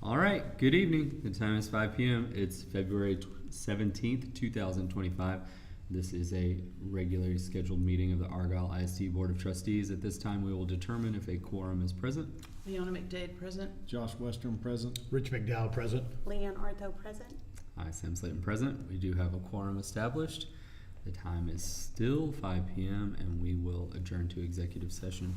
All right, good evening. The time is 5 p.m. It's February 17th, 2025. This is a regularly scheduled meeting of the Argyle ISD Board of Trustees. At this time, we will determine if a quorum is present. Leona McDade, present. Josh Western, present. Rich McDowell, present. Leanne Artho, present. I, Sam Slayton, present. We do have a quorum established. The time is still 5 p.m. and we will adjourn to executive session.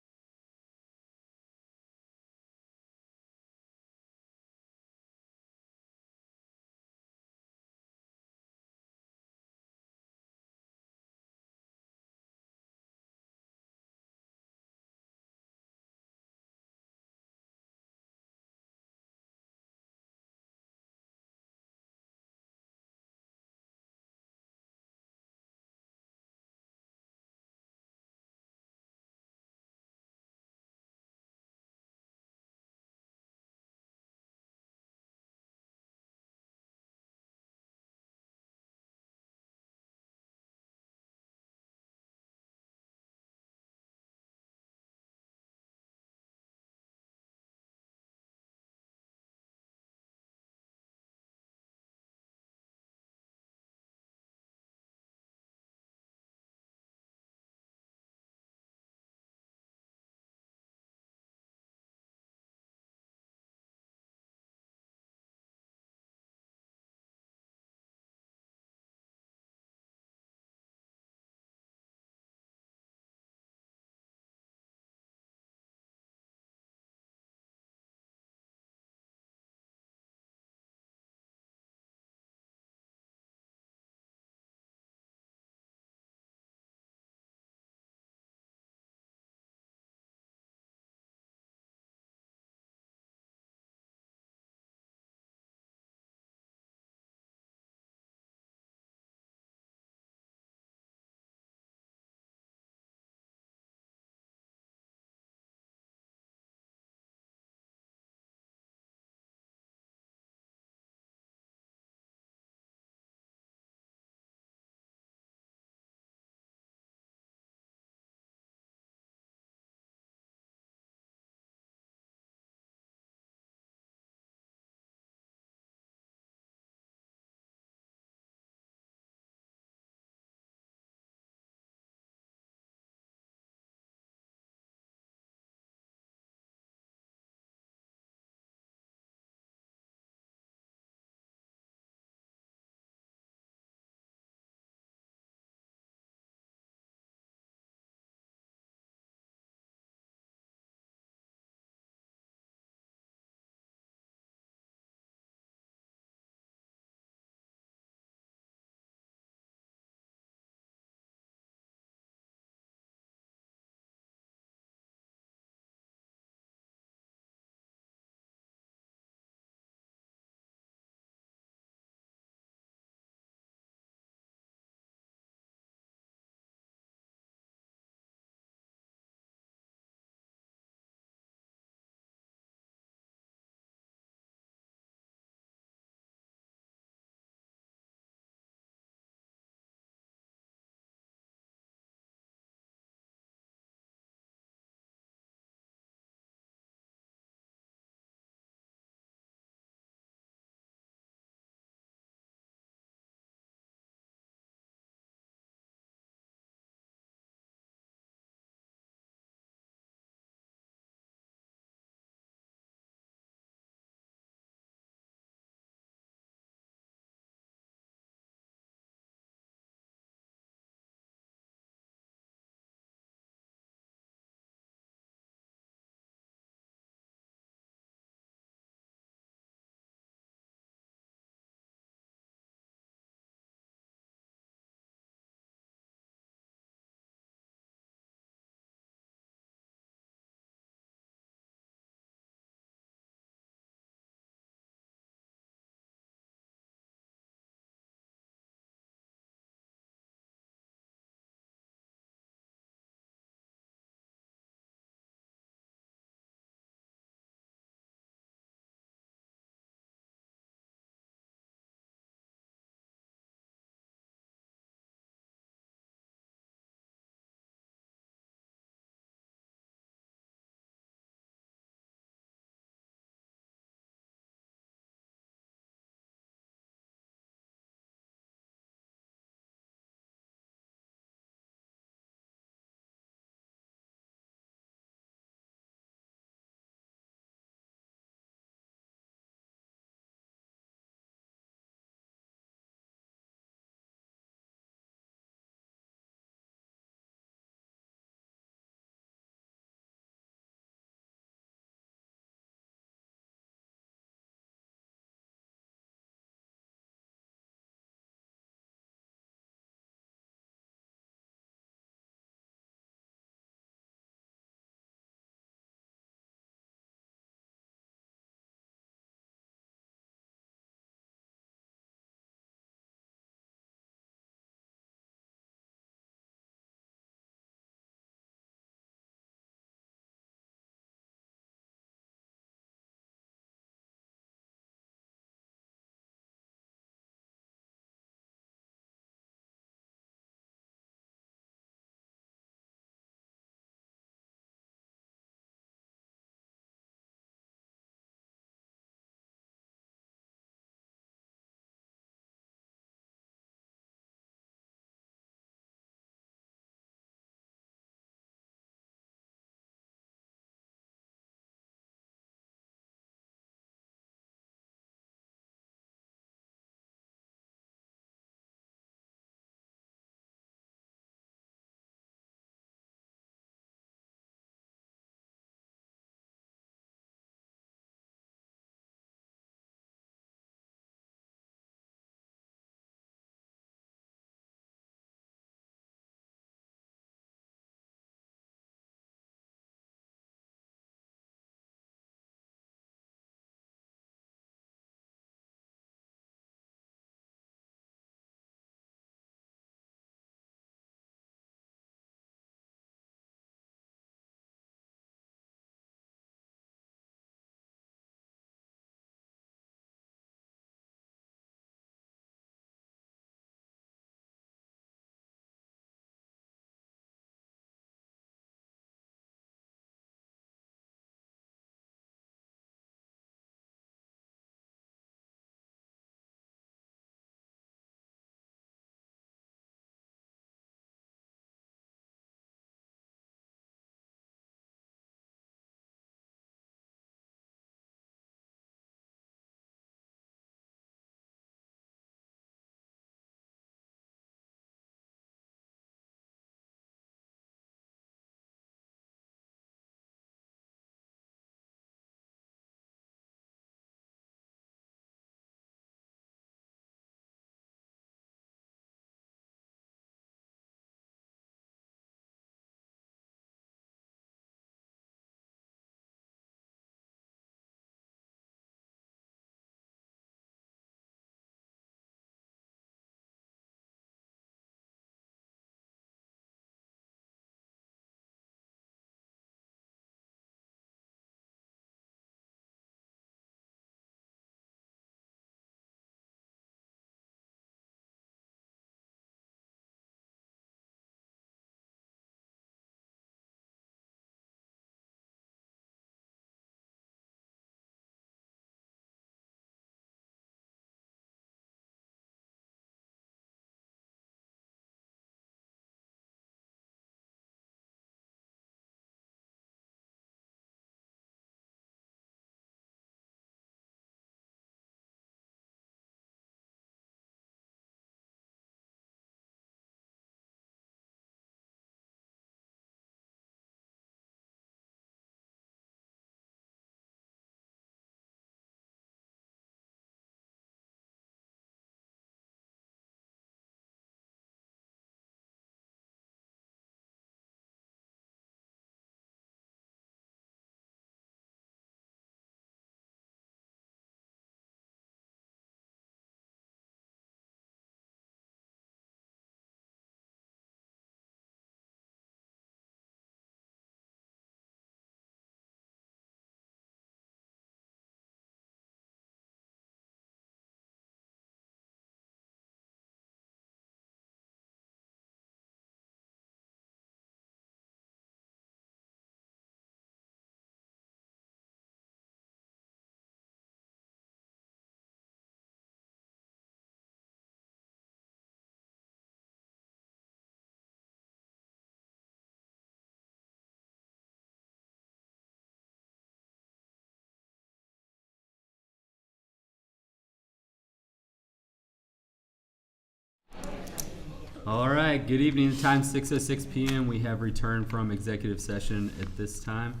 All right, good evening. The time 6:06 p.m. We have returned from executive session at this time.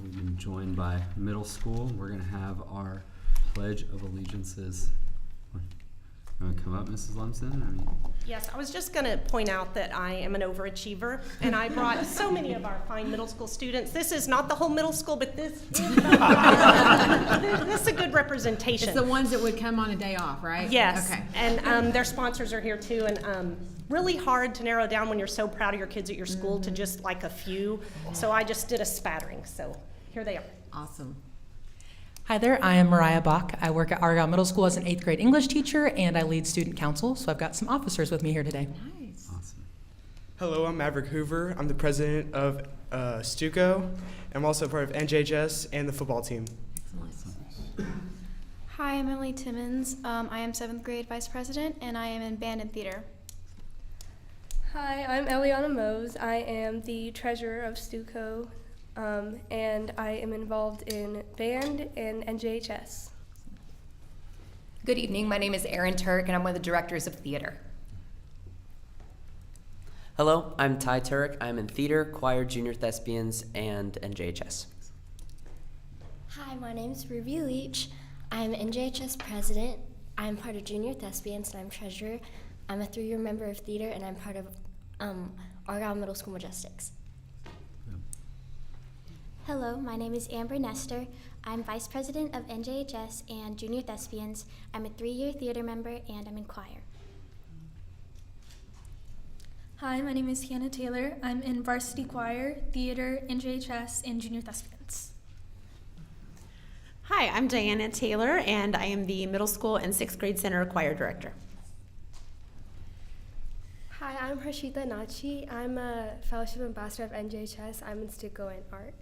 We've been joined by middle school. We're going to have our Pledge of Allegiances. You want to come up, Mrs. Lumsden? Yes, I was just going to point out that I am an overachiever, and I brought so many of our fine middle school students. This is not the whole middle school, but this is this is a good representation. It's the ones that would come on a day off, right? Yes, Okay. and their sponsors are here too, and really hard to narrow down when you're so proud of your kids at your school to just like a few. So I just did a spattering, so here they are. Awesome. Hi there, I am Mariah Bach. I work at Argyle Middle School as an 8th grade English teacher, and I lead student council, so I've got some officers with me here today. Nice. Awesome. Hello, I'm Maverick Hoover. I'm the president of Stuco. I'm also part of NJHS and the football team. Excellent. Hi, I'm Emily Timmons. I am 7th grade vice president, and I am in band and theater. Hi, I'm Eliana Mose. I am the treasurer of Stuco, and I am involved in band and NJHS. Good evening, my name is Erin Turk and I'm one of the directors of theater. Hello, I'm Ty Turk. I'm in theater, choir, junior thespians, and NJHS. Hi, my name is Ruby Leach. I'm NJHS president. I'm part of junior thespians and I'm treasurer. I'm a 3-year member of theater and I'm part of Argyle Middle School Majestics. Hello, my name is Amber Nestor. I'm vice president of NJHS and junior thespians. I'm a 3-year theater member and I'm in choir. Hi, my name is Hannah Taylor. I'm in varsity choir, theater, NJHS, and junior thespians. Hi, I'm Diana Taylor, and I am the middle school and 6th grade center choir director. Hi, I'm Harshita Nachi. I'm a fellowship ambassador of NJHS. I'm in Stuco and art.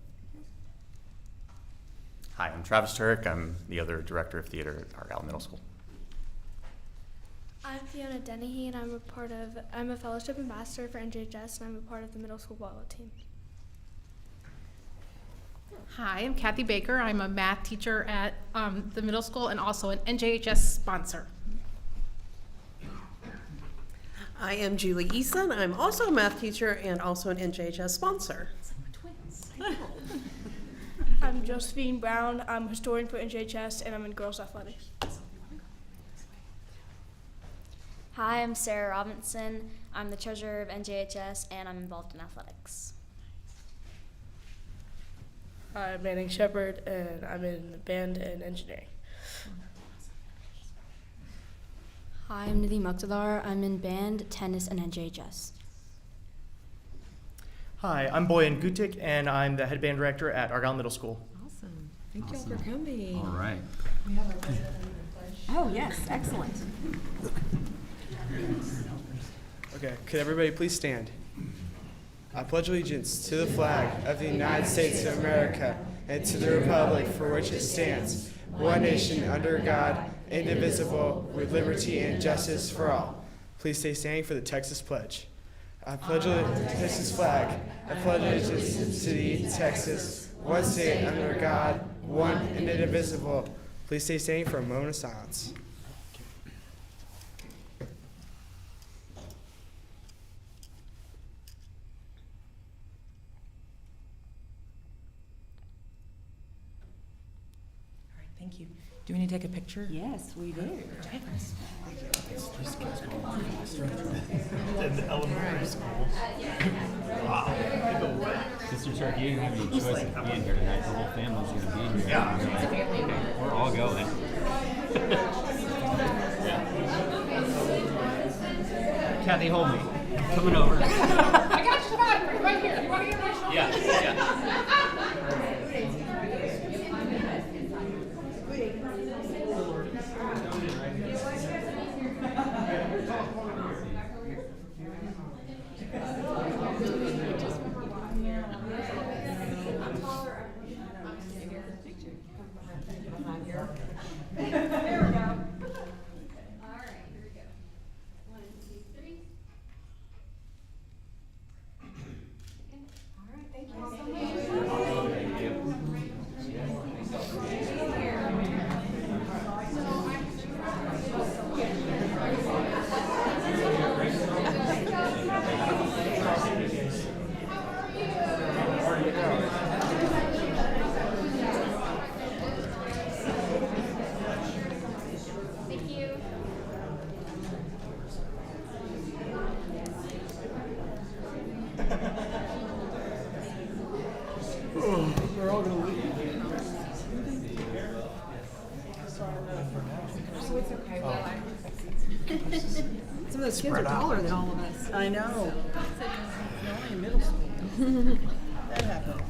Hi, I'm Travis Turk. I'm the other director of theater at Argyle Middle School. I'm Fiona Dennehy, and I'm a fellowship ambassador for NJHS, and I'm a part of the middle school volleyball team. Hi, I'm Kathy Baker. I'm a math teacher at the middle school and also an NJHS sponsor. I am Julie Eason. I'm also a math teacher and also an NJHS sponsor. I'm Josephine Brown. I'm a historian for NJHS, and I'm in girls athletics. Hi, I'm Sarah Robinson. I'm the treasurer of NJHS and I'm involved in athletics. I'm Manning Shepard, and I'm in band and engineering. Hi, I'm Nidhi Muqtadar. I'm in band, tennis, and NJHS. Hi, I'm Boyan Gutik, and I'm the head band director at Argyle Middle School. Awesome. Thank you all for coming. All right. Oh, yes. Excellent. Okay, could everybody please stand? I pledge allegiance to the flag of the United States of America and to the republic for which it stands, one nation under God, indivisible, with liberty and justice for all. Please stay standing for the Texas Pledge. I pledge allegiance to the Texas flag. I pledge allegiance to the Texas, one state under God, one and indivisible. Please stay standing for a moment of silence. Thank you. Do we need to take a picture? Yes, we do. In the elementary school. Wow. Sister Turk, you didn't have any choice of being here tonight. The whole family's going to be here. Yeah. We're all going. Kathy, hold me. Coming over. I got you, survivor right here. You want to get my shoulder? Yeah. they're all gonna leave. Some of those kids are taller than all of us. I know. You're only in middle school. That happened.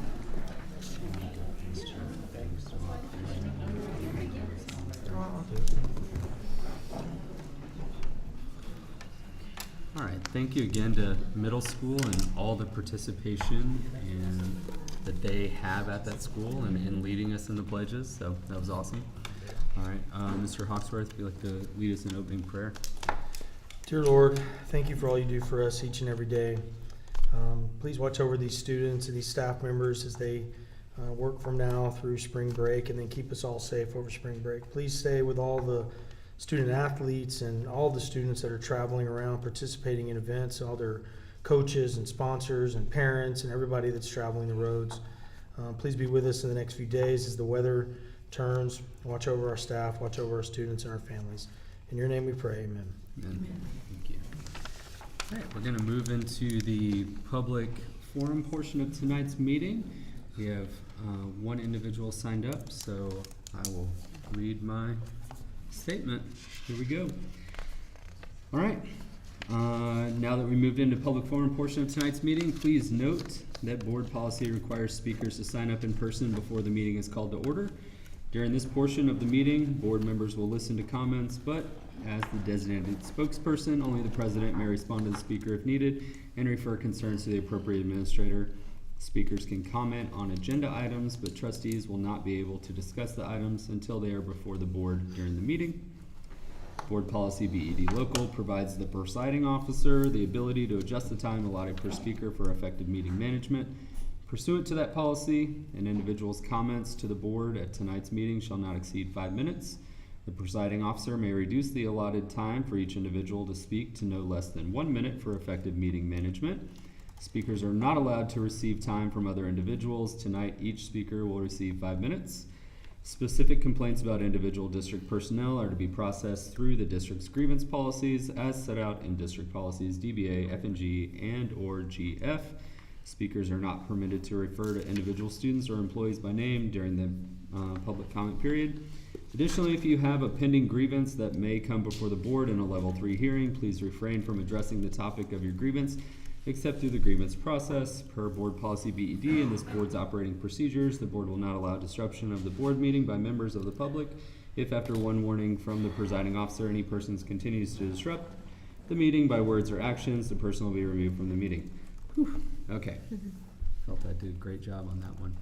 All right, thank you again to middle school and all the participation and that they have at that school and in leading us in the pledges. So that was awesome. All right, Mr. Hawksworth, if you'd like to lead us in opening prayer. Dear Lord, thank you for all you do for us each and every day. Please watch over these students and these staff members as they work from now through spring break, and then keep us all safe over spring break. Please stay with all the student athletes and all the students that are traveling around participating in events, all their coaches and sponsors and parents and everybody that's traveling the roads. Please be with us in the next few days as the weather turns. Watch over our staff, watch over our students and our families. In your name we pray, amen. Amen. Thank you. All right, we're going to move into the public forum portion of tonight's meeting. We have one individual signed up, so I will read my statement. Here we go. All right. Now that we moved into public forum portion of tonight's meeting, please note that board policy requires speakers to sign up in person before the meeting is called to order. During this portion of the meeting, board members will listen to comments, but as the designated spokesperson, only the president may respond to the speaker if needed and refer concerns to the appropriate administrator. Speakers can comment on agenda items, but trustees will not be able to discuss the items until they are before the board during the meeting. Board policy BED local provides the presiding officer the ability to adjust the time allotted per speaker for effective meeting management. Pursuant to that policy, an individual's comments to the board at tonight's meeting shall not exceed 5 minutes. The presiding officer may reduce the allotted time for each individual to speak to no less than 1 minute for effective meeting management. Speakers are not allowed to receive time from other individuals. Tonight, each speaker will receive 5 minutes. Specific complaints about individual district personnel are to be processed through the district's grievance policies as set out in district policies DBA, F&G, and or GF. Speakers are not permitted to refer to individual students or employees by name during the public comment period. Additionally, if you have a pending grievance that may come before the board in a level 3 hearing, please refrain from addressing the topic of your grievance except through the grievance process. Per board policy BED and this board's operating procedures, the board will not allow disruption of the board meeting by members of the public. If after one warning from the presiding officer, any person continues to disrupt the meeting by words or actions, the person will be removed from the meeting. Whew. Okay. Felt I did a great job on that one.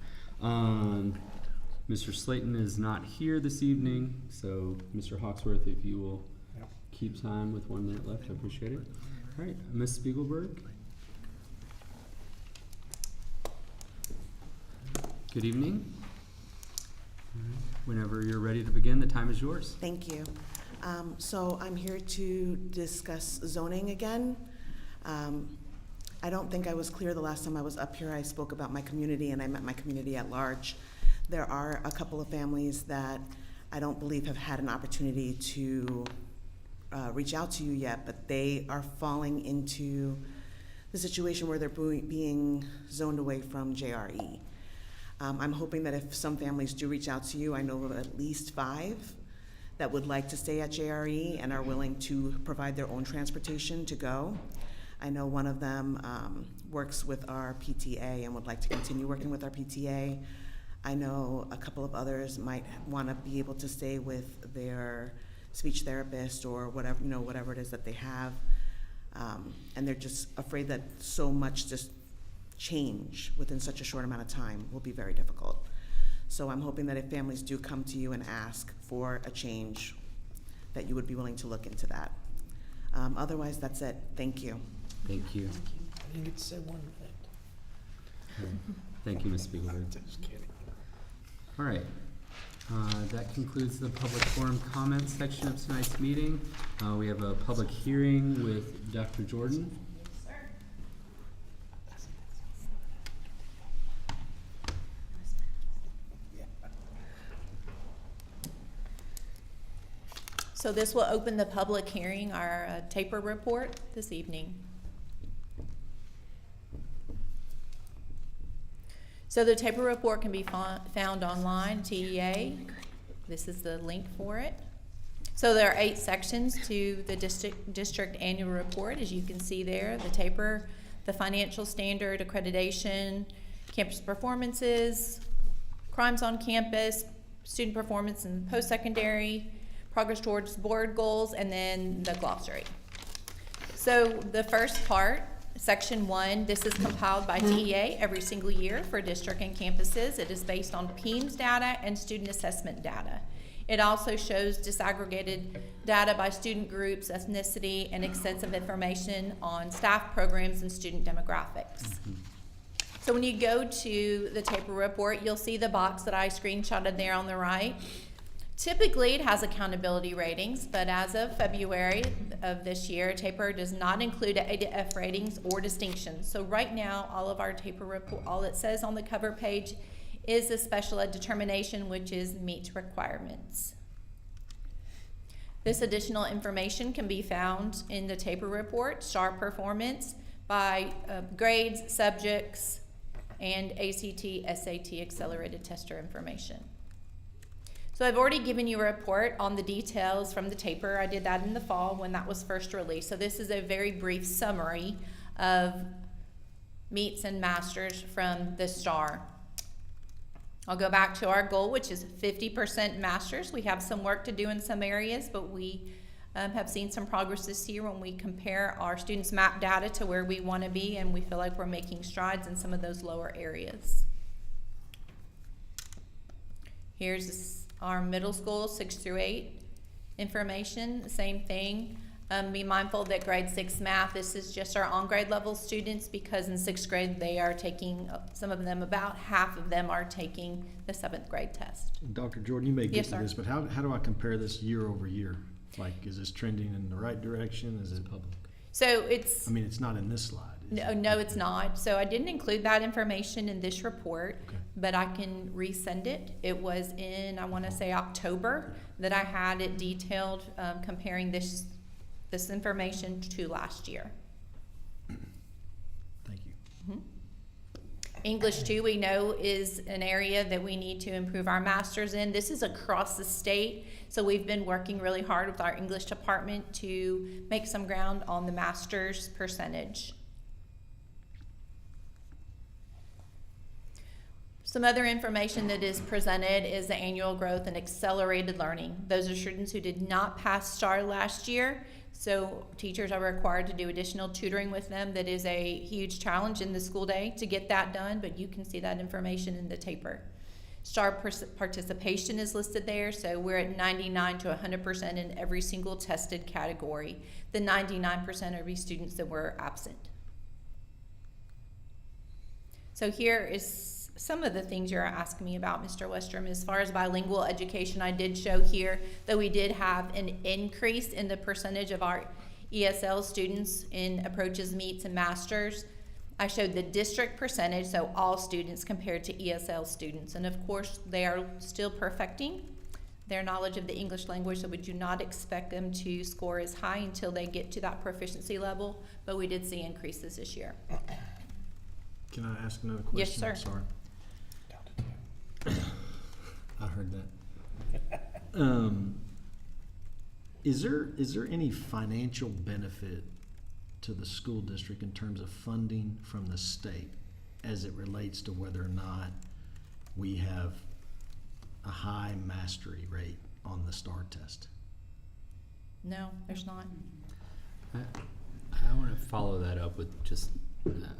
Mr. Slayton is not here this evening, so Mr. Hawksworth, if you will keep time with 1 minute left, I appreciate it. All right, Ms. Spiegelberg. Good evening. Whenever you're ready to begin, the time is yours. Thank you. So I'm here to discuss zoning again. I don't think I was clear the last time I was up here. I spoke about my community and I meant my community at large. There are a couple of families that I don't believe have had an opportunity to reach out to you yet, but they are falling into the situation where they're being zoned away from JRE. I'm hoping that if some families do reach out to you, I know of at least 5 that would like to stay at JRE and are willing to provide their own transportation to go. I know one of them works with our PTA and would like to continue working with our PTA. I know a couple of others might want to be able to stay with their speech therapist or whatever, whatever it is that they have. And they're just afraid that so much just change within such a short amount of time will be very difficult. So I'm hoping that if families do come to you and ask for a change, that you would be willing to look into that. Otherwise, that's it. Thank you. Thank you. I didn't get to say 1 minute. Thank you, Ms. Spiegelberg. Just kidding. All right. That concludes the public forum comments section of tonight's meeting. We have a public hearing with Dr. Jordan. So this will open the public hearing, our taper report this evening. So the taper report can be found online, TEA. This is the link for it. So there are 8 sections to the district annual report, as you can see there. The taper, the financial standard, accreditation, campus performances, crimes on campus, student performance in post-secondary, progress towards board goals, and then the glossary. So the first part, section 1, this is compiled by TEA every single year for district and campuses. It is based on PEIMS data and student assessment data. It also shows disaggregated data by student groups, ethnicity, and extensive information on staff programs and student demographics. So when you go to the taper report, you'll see the box that I screenshotted there on the right. Typically, it has accountability ratings, but as of February of this year, taper does not include A to F ratings or distinctions. So right now, all of our taper report, all it says on the cover page is a special ed determination, which is meets requirements. This additional information can be found in the taper report, STAR performance by grades, subjects, and ACT, SAT accelerated tester information. So I've already given you a report on the details from the taper. I did that in the fall when that was first released. So this is a very brief summary of meets and masters from the STAR. I'll go back to our goal, which is 50% masters. We have some work to do in some areas, but we have seen some progress this year when we compare our students' map data to where we want to be, and we feel like we're making strides in some of those lower areas. Here's our middle school 6 through 8 information, same thing. Be mindful that grade 6 math, this is just our on-grade level students, because in 6th grade they are taking, some of them, about half of them are taking the 7th grade test. Dr. Jordan, you may get Yes, to sir. this, but how do I compare this year over year? Like, is this trending in the right direction? Is it public? So it's, I mean, it's not in this slide. no, it's not. So I didn't include that information in this report, but I can resend it. It was in, I want to say October, that I had it detailed, comparing this information to last year. Thank you. English 2, we know, is an area that we need to improve our masters in. This is across the state, so we've been working really hard with our English department to make some ground on the masters percentage. Some other information that is presented is the annual growth and accelerated learning. Those are students who did not pass STAR last year, so teachers are required to do additional tutoring with them. That is a huge challenge in the school day to get that done, but you can see that information in the taper. STAR participation is listed there, so we're at 99 to 100% in every single tested category. The 99% are these students that were absent. So here is some of the things you're asking me about, Mr. Westrom. As far as bilingual education, I did show here that we did have an increase in the percentage of our ESL students in approaches, meets, and masters. I showed the district percentage, so all students compared to ESL students. And of course, they are still perfecting their knowledge of the English language, so we do not expect them to score as high until they get to that proficiency level, but we did see increases this year. Can I ask another question? Yes, sir. I'm sorry. I heard that. Is there any financial benefit to the school district in terms of funding from the state as it relates to whether or not we have a high mastery rate on the STAR test? No, there's not. I want to follow that up with just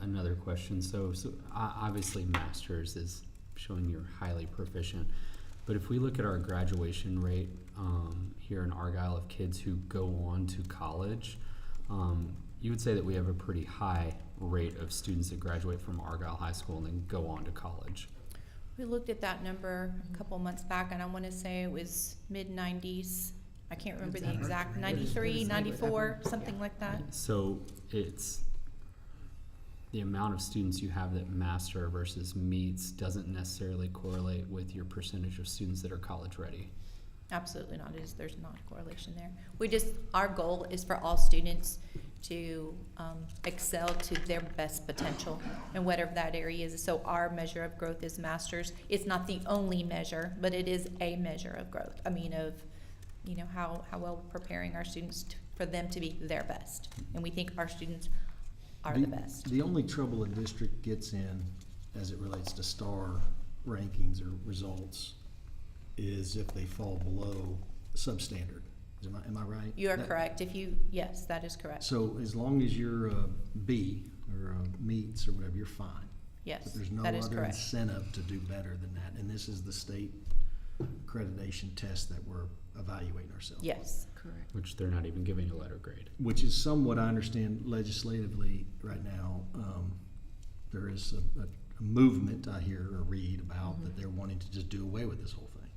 another question. So obviously masters is showing you're highly proficient, but if we look at our graduation rate here in Argyle of kids who go on to college, you would say that we have a pretty high rate of students that graduate from Argyle High School and then go on to college. We looked at that number a couple months back, and I want to say it was mid-90s. I can't remember the exact, 93, 94, something like that. So it's the amount of students you have that master versus meets doesn't necessarily correlate with your percentage of students that are college ready. Absolutely not. There's not a correlation there. Our goal is for all students to excel to their best potential and whatever that area is. So our measure of growth is masters. It's not the only measure, but it is a measure of growth. I mean, of, you know, how well we're preparing our students for them to be their best. And we think our students are the best. The only trouble a district gets in as it relates to STAR rankings or results is if they fall below substandard. Am I right? You are correct. Yes, that is correct. So as long as you're a B or a meets or whatever, you're fine. Yes, but there's no that is other correct. incentive to do better than that. And this is the state accreditation test that we're evaluating ourselves. Yes. Correct. Which they're not even giving a letter grade. Which is somewhat, I understand legislatively right now, there is a movement I hear or read about that they're wanting to just do away with this whole thing.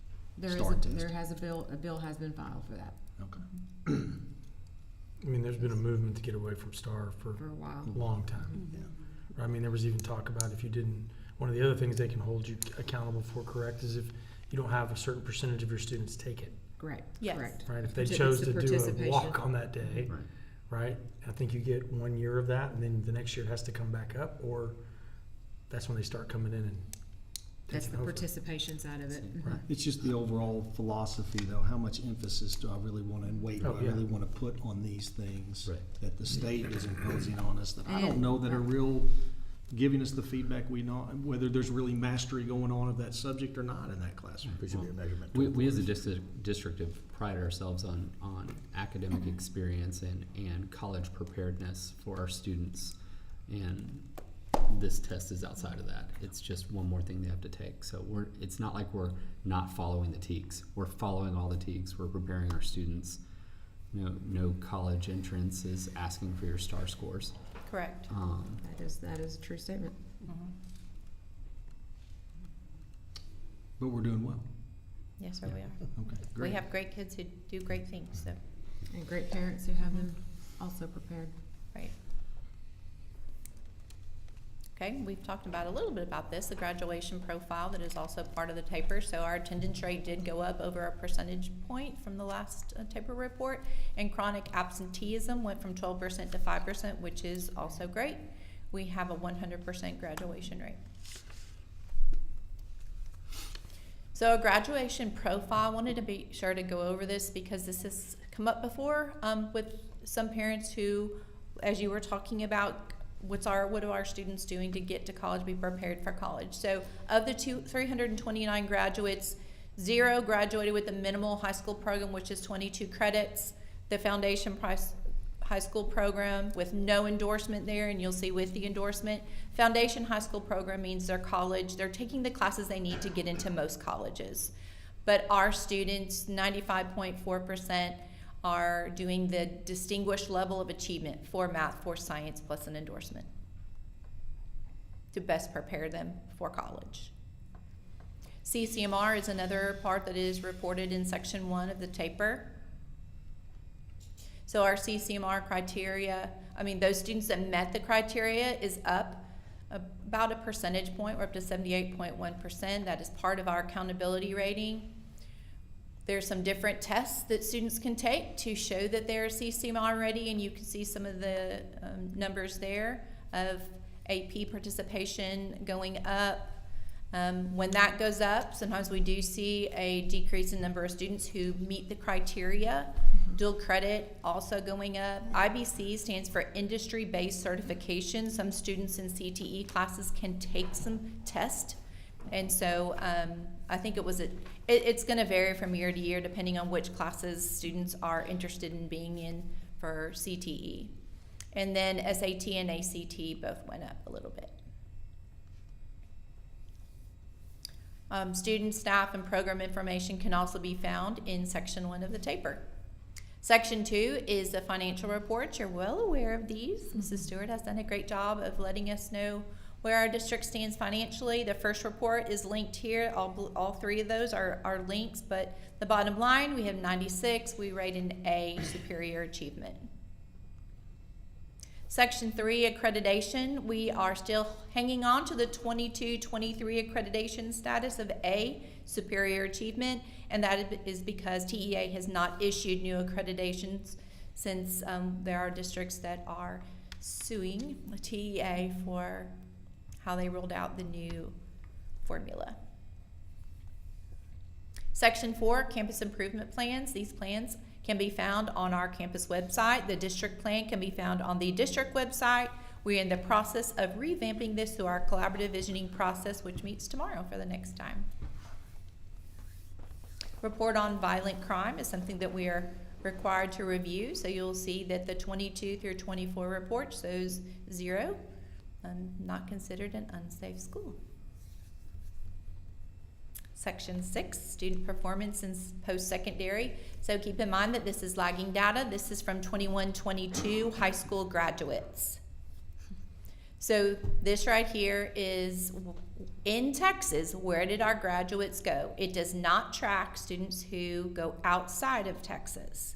A bill has been filed for that. Okay. I mean, there's been a movement to get away from STAR for a while. Long time. Yeah. I mean, there was even talk about if you didn't, one of the other things they can hold you accountable for, correct, is if you don't have a certain percentage of your students take it. Correct. Yes. Correct. Right, if they It's chose the to do a participation. walk on that day, right? I think you get 1 year of that, and then the next year it has to come back up, or that's when they start coming in and That's taking the over. participation side of it. Right. It's just the overall philosophy, though. How much emphasis do I really want to, and weight do I really want to put on these things that the state is imposing on us that I don't know that are real giving us the feedback we know, whether there's really mastery going on of that subject or not in that classroom. There should be a measurement. We as a district have prided ourselves on academic experience and college preparedness for our students, and this test is outside of that. It's just one more thing they have to take. So it's not like we're not following the TEKS. We're following all the TEKS. We're preparing our students. No college entrance is asking for your STAR scores. Correct. That is a true statement. But we're doing well. Yes, sir, we are. Okay, great. We have great kids who do great things. So. And great parents who have them also prepared. Right. Okay, we've talked about a little bit about this, the graduation profile that is also part of the taper. So our attendance rate did go up over a percentage point from the last taper report, and chronic absenteeism went from 12% to 5%, which is also great. We have a 100% graduation rate. So a graduation profile, I wanted to be sure to go over this because this has come up before with some parents who, as you were talking about, what are our students doing to get to college, be prepared for college. So of the 329 graduates, 0 graduated with the minimal high school program, which is 22 credits. The foundation high school program with no endorsement there, and you'll see with the endorsement. Foundation high school program means they're taking the classes they need to get into most colleges. But our students, 95.4%, are doing the distinguished level of achievement for math, for science, plus an endorsement to best prepare them for college. CCMR is another part that is reported in section 1 of the taper. So our CCMR criteria, those students that met the criteria is up about a percentage point. We're up to 78.1%. That is part of our accountability rating. There's some different tests that students can take to show that they're CCMR ready, and you can see some of the numbers there of AP participation going up. When that goes up, sometimes we do see a decrease in number of students who meet the criteria. Dual credit also going up. IBC stands for industry-based certification. Some students in CTE classes can take some tests. And so I think it's going to vary from year to year depending on which classes students are interested in being in for CTE. And then SAT and ACT both went up a little bit. Student, staff, and program information can also be found in section 1 of the taper. Section 2 is the financial reports. You're well aware of these. Mrs. Stewart has done a great job of letting us know where our district stands financially. The first report is linked here. All 3 of those are links, but the bottom line, we have 96. We rate an A, superior achievement. Section 3, accreditation. We are still hanging on to the 22-23 accreditation status of A, superior achievement, and that is because TEA has not issued new accreditations since there are districts that are suing the TEA for how they rolled out the new formula. Section 4, campus improvement plans. These plans can be found on our campus website. The district plan can be found on the district website. We're in the process of revamping this through our collaborative visioning process, which meets tomorrow for the next time. Report on violent crime is something that we are required to review. So you'll see that the 22 through 24 report shows 0, not considered an unsafe school. Section 6, student performance in post-secondary. So keep in mind that this is lagging data. This is from 21-22 high school graduates. So this right here is in Texas, where did our graduates go? It does not track students who go outside of Texas.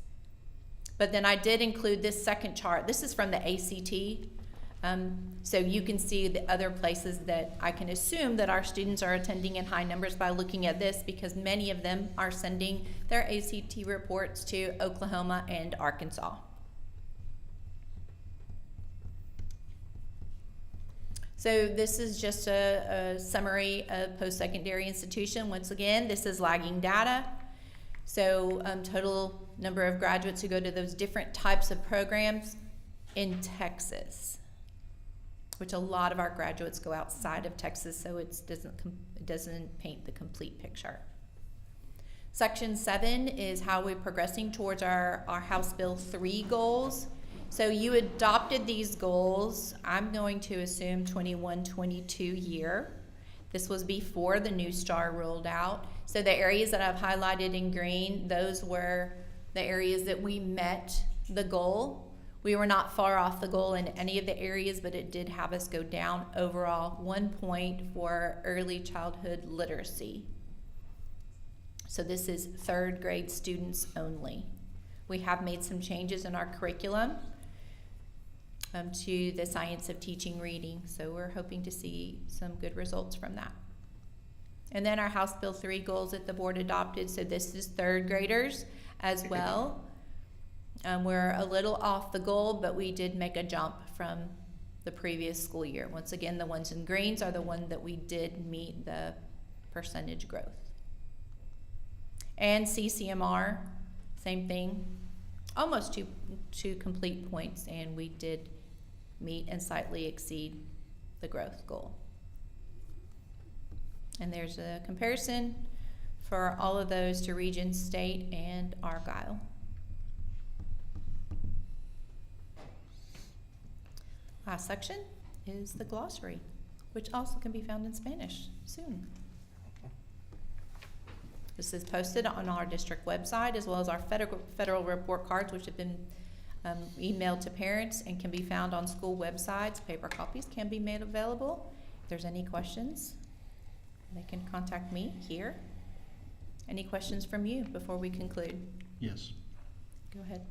But then I did include this second chart. This is from the ACT. So you can see the other places that I can assume that our students are attending in high numbers by looking at this, because many of them are sending their ACT reports to Oklahoma and Arkansas. So this is just a summary of post-secondary institution. Once again, this is lagging data. So total number of graduates who go to those different types of programs in Texas, which a lot of our graduates go outside of Texas, so it doesn't paint the complete picture. Section 7 is how we're progressing towards our House Bill 3 goals. So you adopted these goals, I'm going to assume 21-22 year. This was before the new STAR rolled out. So the areas that I've highlighted in green, those were the areas that we met the goal. We were not far off the goal in any of the areas, but it did have us go down overall 1 point for early childhood literacy. So this is 3rd grade students only. We have made some changes in our curriculum to the science of teaching reading, so we're hoping to see some good results from that. And then our House Bill 3 goals that the board adopted, so this is 3rd graders as well. We're a little off the goal, but we did make a jump from the previous school year. Once again, the ones in greens are the one that we did meet the percentage growth. And CCMR, same thing, almost two complete points, and we did meet and slightly exceed the growth goal. And there's a comparison for all of those to Region, State, and Argyle. Last section is the glossary, which also can be found in Spanish soon. This is posted on our district website, as well as our federal report cards, which have been emailed to parents and can be found on school websites. Paper copies can be made available. If there's any questions, they can contact me here. Any questions from you before we conclude? Yes. Go ahead.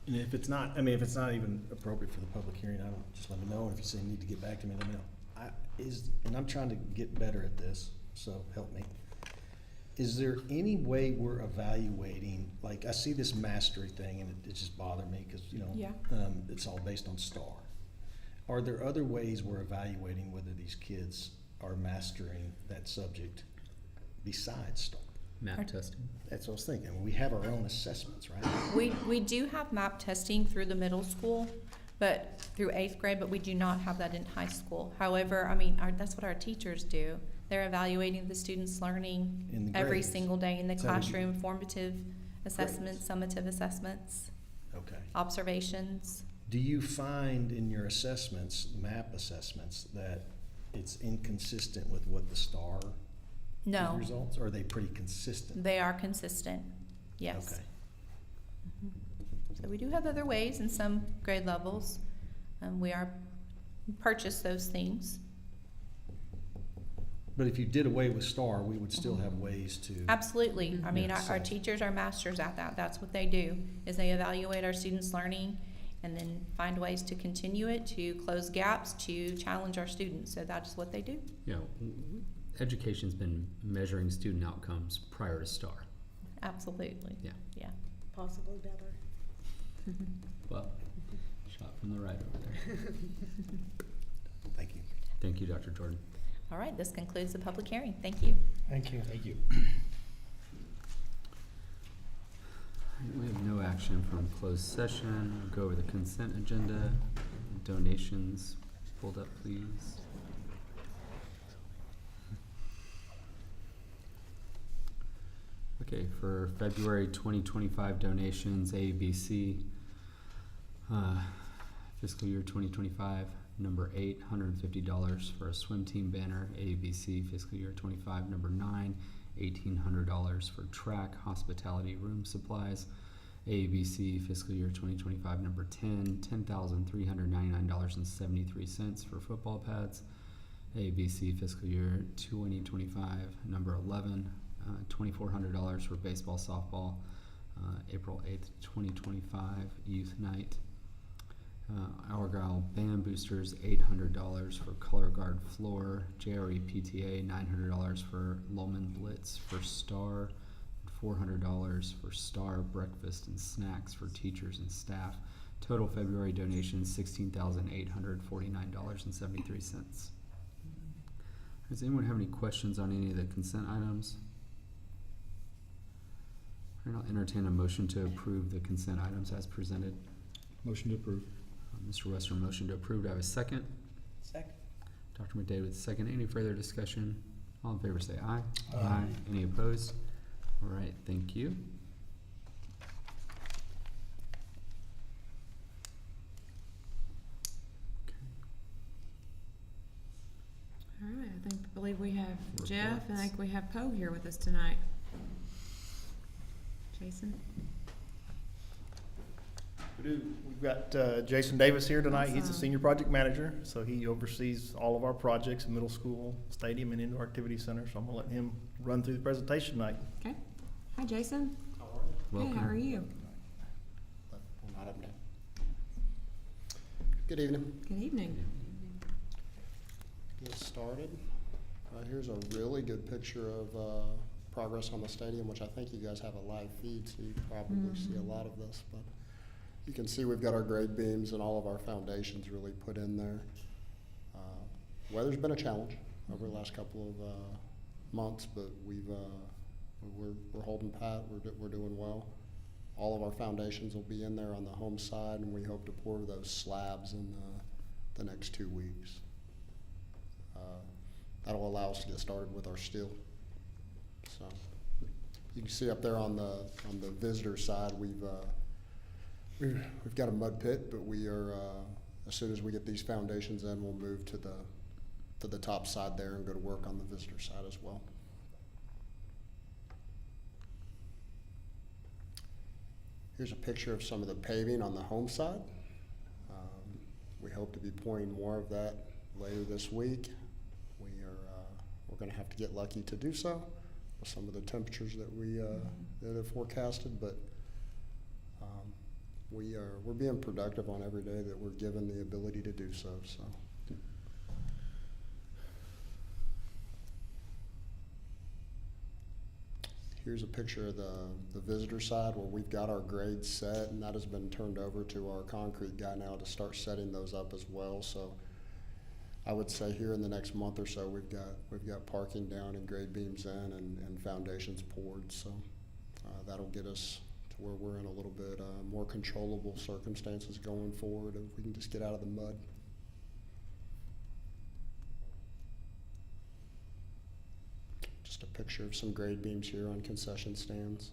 And if it's not, even appropriate for the public hearing, just let me know. If you say you need to get back to me, let me know. And I'm trying to get better at this, so help me. Is there any way we're evaluating, like I see this mastery thing and it just bothered me because, it's all based on STAR. Are there other ways we're evaluating whether these kids are mastering that subject besides STAR? Map testing. That's what I was thinking. We have our own assessments, right? We do have map testing through the middle school, but through 8th grade, but we do not have that in high school. However, that's what our teachers do. They're evaluating the students' learning every single day in the classroom, formative assessments, summative assessments, observations. Do you find in your assessments, map assessments, that it's inconsistent with what the STAR results? Or are they pretty consistent? They are consistent, yes. Okay. So we do have other ways in some grade levels. We purchase those things. But if you did away with STAR, we would still have ways to. Absolutely. Our teachers are masters at that. That's what they do, is they evaluate our students' learning and then find ways to continue it, to close gaps, to challenge our students. So that's what they do. Education's been measuring student outcomes prior to STAR. Absolutely. Yeah. Possibly better. Well, shot from the right over there. Thank you. Thank you, Dr. Jordan. All right, this concludes the public hearing. Thank you. Thank you. Thank you. We have no action from closed session. We'll go over the consent agenda. Donations pulled up, please. Okay, for February 2025 donations, ABC, fiscal year 2025, number 8, $150 for a swim team banner. ABC, fiscal year 25, number 9, $1,800 for track, hospitality, room supplies. ABC, fiscal year 2025, number 10, $10,399.73 for football pads. ABC, fiscal year 2025, number 11, $2,400 for baseball, softball. April 8th, 2025, youth night. Argyle Band Boosters, $800 for color guard floor. JRE PTA, $900 for Lowman Blitz for Star. $400 for Star breakfast and snacks for teachers and staff. Total February donations, $16,849.73. Does anyone have any questions on any of the consent items? I'll entertain a motion to approve the consent items as presented. Motion to approve. Mr. Western, motion to approve. Do I have a second? Second. Dr. McDavid, second. Any further discussion? All in favor say aye. Aye. Any opposed? All right, thank you. All right, I believe we have Jeff, and I Reports. think we have Poe here with us tonight. Jason? We do. We've got Jason Davis here tonight. He's the Awesome. senior project manager, so he oversees all of our projects in middle school, stadium, and indoor activity center. So I'm gonna let him run through the presentation tonight. Okay. Hi, Jason. Welcome. Hey, how are you? Good evening. Good evening. Get started. Here's a really good picture of progress on the stadium, which I think you guys have a live feed, so you probably see a lot of this. But you can see we've got our grade beams and all of our foundations really put in there. Weather's been a challenge over the last couple of months, but we're holding pat. We're doing well. All of our foundations will be in there on the home side, and we hope to pour those slabs in the next 2 weeks. That'll allow us to get started with our steel. So you can see up there on the visitor side, we've got a mud pit, but we are as soon as we get these foundations in, we'll move to the top side there and go to work on the visitor side as well. Here's a picture of some of the paving on the home side. We hope to be pouring more of that later this week. We're going to have to get lucky to do so with some of the temperatures that that are forecasted, but we're being productive on every day that we're given the ability to do so. Here's a picture of the visitor side where we've got our grades set, and that has been turned over to our concrete guy now to start setting those up as well. So I would say here in the next month or so, we've got parking down and grade beams in and foundations poured. So that'll get us to where we're in a little bit more controllable circumstances going forward, if we can just get out of the mud. Just a picture of some grade beams here on concession stands.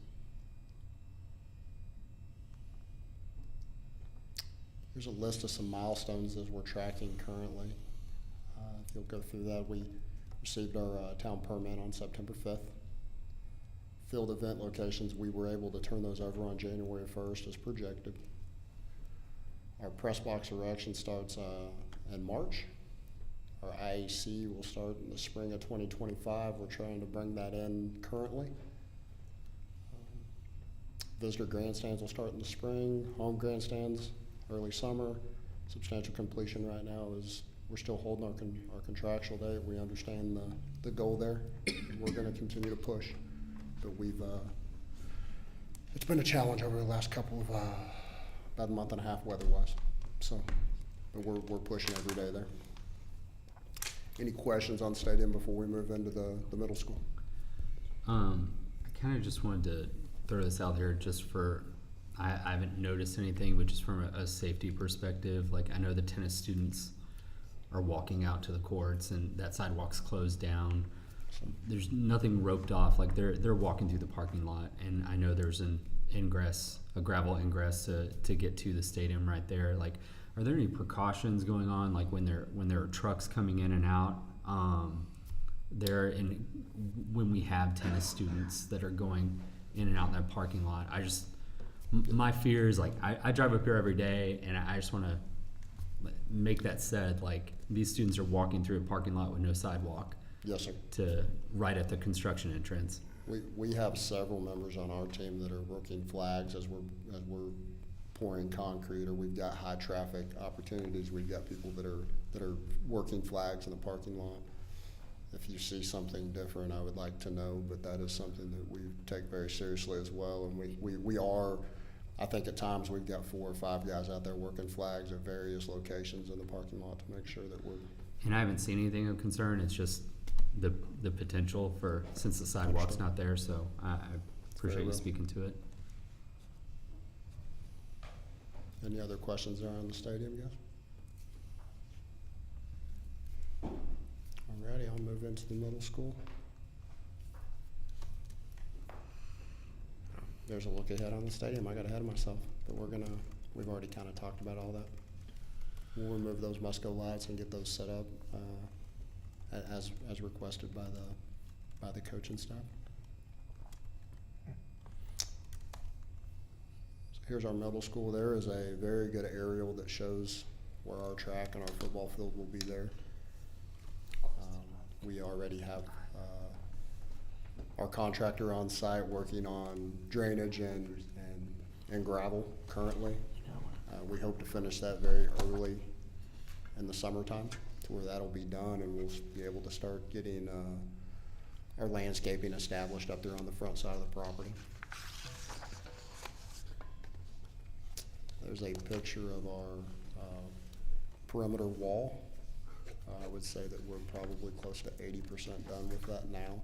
Here's a list of some milestones as we're tracking currently. If you'll go through that, we received our town permit on September 5th. Field event locations, we were able to turn those over on January 1st as projected. Our press box erection starts in March. Our IAC will start in the spring of 2025. We're trying to bring that in currently. Visitor grandstands will start in the spring. Home grandstands, early summer. Substantial completion right now is we're still holding our contractual date. We understand the goal there. We're going to continue to push, but it's been a challenge over the last couple of about a month and a half weather-wise. So, but we're pushing every day there. Any questions on stadium before we move into the middle school? I kind of just wanted to throw this out here just for, I haven't noticed anything, but just from a safety perspective, like I know the tennis students are walking out to the courts and that sidewalk's closed down. There's nothing roped off, like they're walking through the parking lot, and I know there's an ingress, a gravel ingress to get to the stadium right there. Like, are there any precautions going on, like when there are trucks coming in and out when we have tennis students that are going in and out in that parking lot? My fear is, like, I drive up here every day, and I just want to make that said, like, these students are walking through a parking lot with no sidewalk. Yes, sir. To right at the construction entrance. We have several members on our team that are working flags as we're pouring concrete, or we've got high traffic opportunities. We've got people that are working flags in the parking lot. If you see something different, I would like to know, but that is something that we take very seriously as well. And we are, I think at times we've got 4 or 5 guys out there working flags at various locations in the parking lot to make sure that we're. And I haven't seen anything of concern. It's just the potential for, since the sidewalk's not there, so I appreciate you speaking to it. Any other questions around the stadium, guys? Alrighty, I'll move into the middle school. There's a look ahead on the stadium. I got ahead of myself, but we've already kind of talked about all that. We'll remove those Musco lights and get those set up as requested by the coach and staff. So here's our middle school. There is a very good aerial that shows where our track and our football field will be there. We already have our contractor on site working on drainage and gravel currently. We hope to finish that very early in the summertime to where that'll be done, and we'll be able to start getting our landscaping established up there on the front side of the property. There's a picture of our perimeter wall. I would say that we're probably close to 80% done with that now,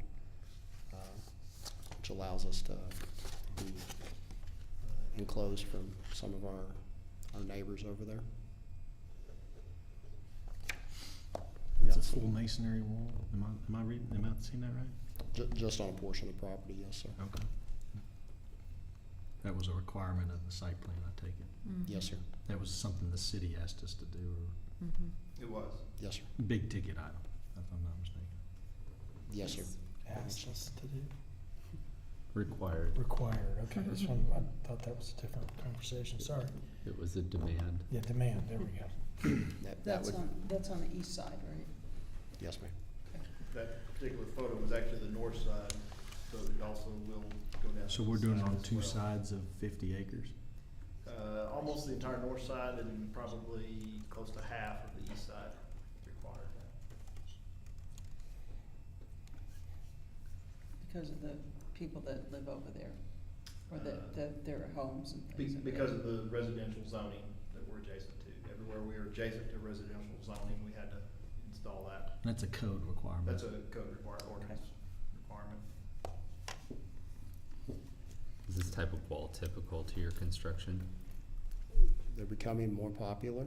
which allows us to be enclosed from some of our neighbors over there. That's a full masonry wall. Am I seeing that right? Just on a portion of the property, yes, sir. Okay. That was a requirement of the site plan, I take it? Mm-hmm. Yes, sir. That was something the city asked us to do, or? Mm-hmm. It was. Yes, sir. Big ticket item, if I'm not mistaken. Yes, sir. Asked us to do. Required. Okay, this one, I thought that was a different conversation, sorry. It was a demand. Yeah, demand, there we go. That's on the east side, right? Yes, ma'am. That particular photo was actually the north side, so it also will go down. So we're doing it on 2 sides of 50 acres? Almost the entire north side and probably close to half of the east side required. Because of the people that live over there, or their homes and things. Because of the residential zoning that we're adjacent to. Everywhere we are adjacent to residential zoning, we had to install that. That's a code requirement. That's a code required ordinance requirement. Is this type of wall typical to your construction? They're becoming more popular.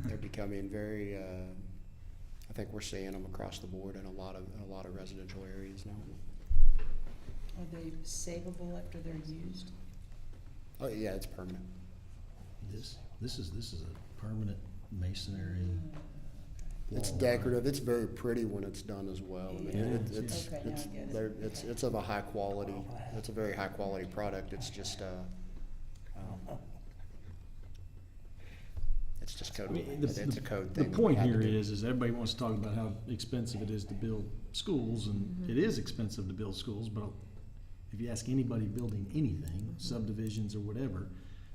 They're becoming very, I think we're seeing them across the board in a lot of residential areas now. Are they savable after they're used? Oh, yeah, it's permanent. This is a permanent masonry. It's wall, decorative. It's very pretty when it's done as well. I mean, Okay, it's of a high quality. It's a very high quality product. It's just it's just code. It's a code thing. The point here is everybody wants to talk about how expensive it is to build schools, and it is expensive to build schools. But if you ask anybody building anything, subdivisions or whatever,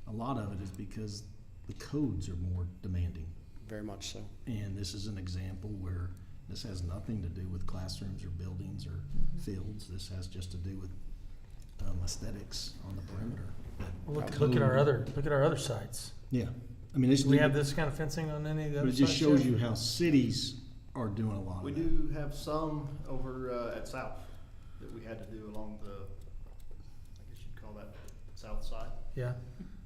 a lot of it is because the codes are more demanding. Very much so. And this is an example where this has nothing to do with classrooms or buildings or fields. This has just to do with aesthetics on the perimeter. Look at our other sites. Yeah, I mean, it's. Do we have this kind of fencing on any of the But other it just sites shows yet? you how cities are doing a lot We of that. do have some over at South that we had to do along the, I guess you'd call that south side, Yeah,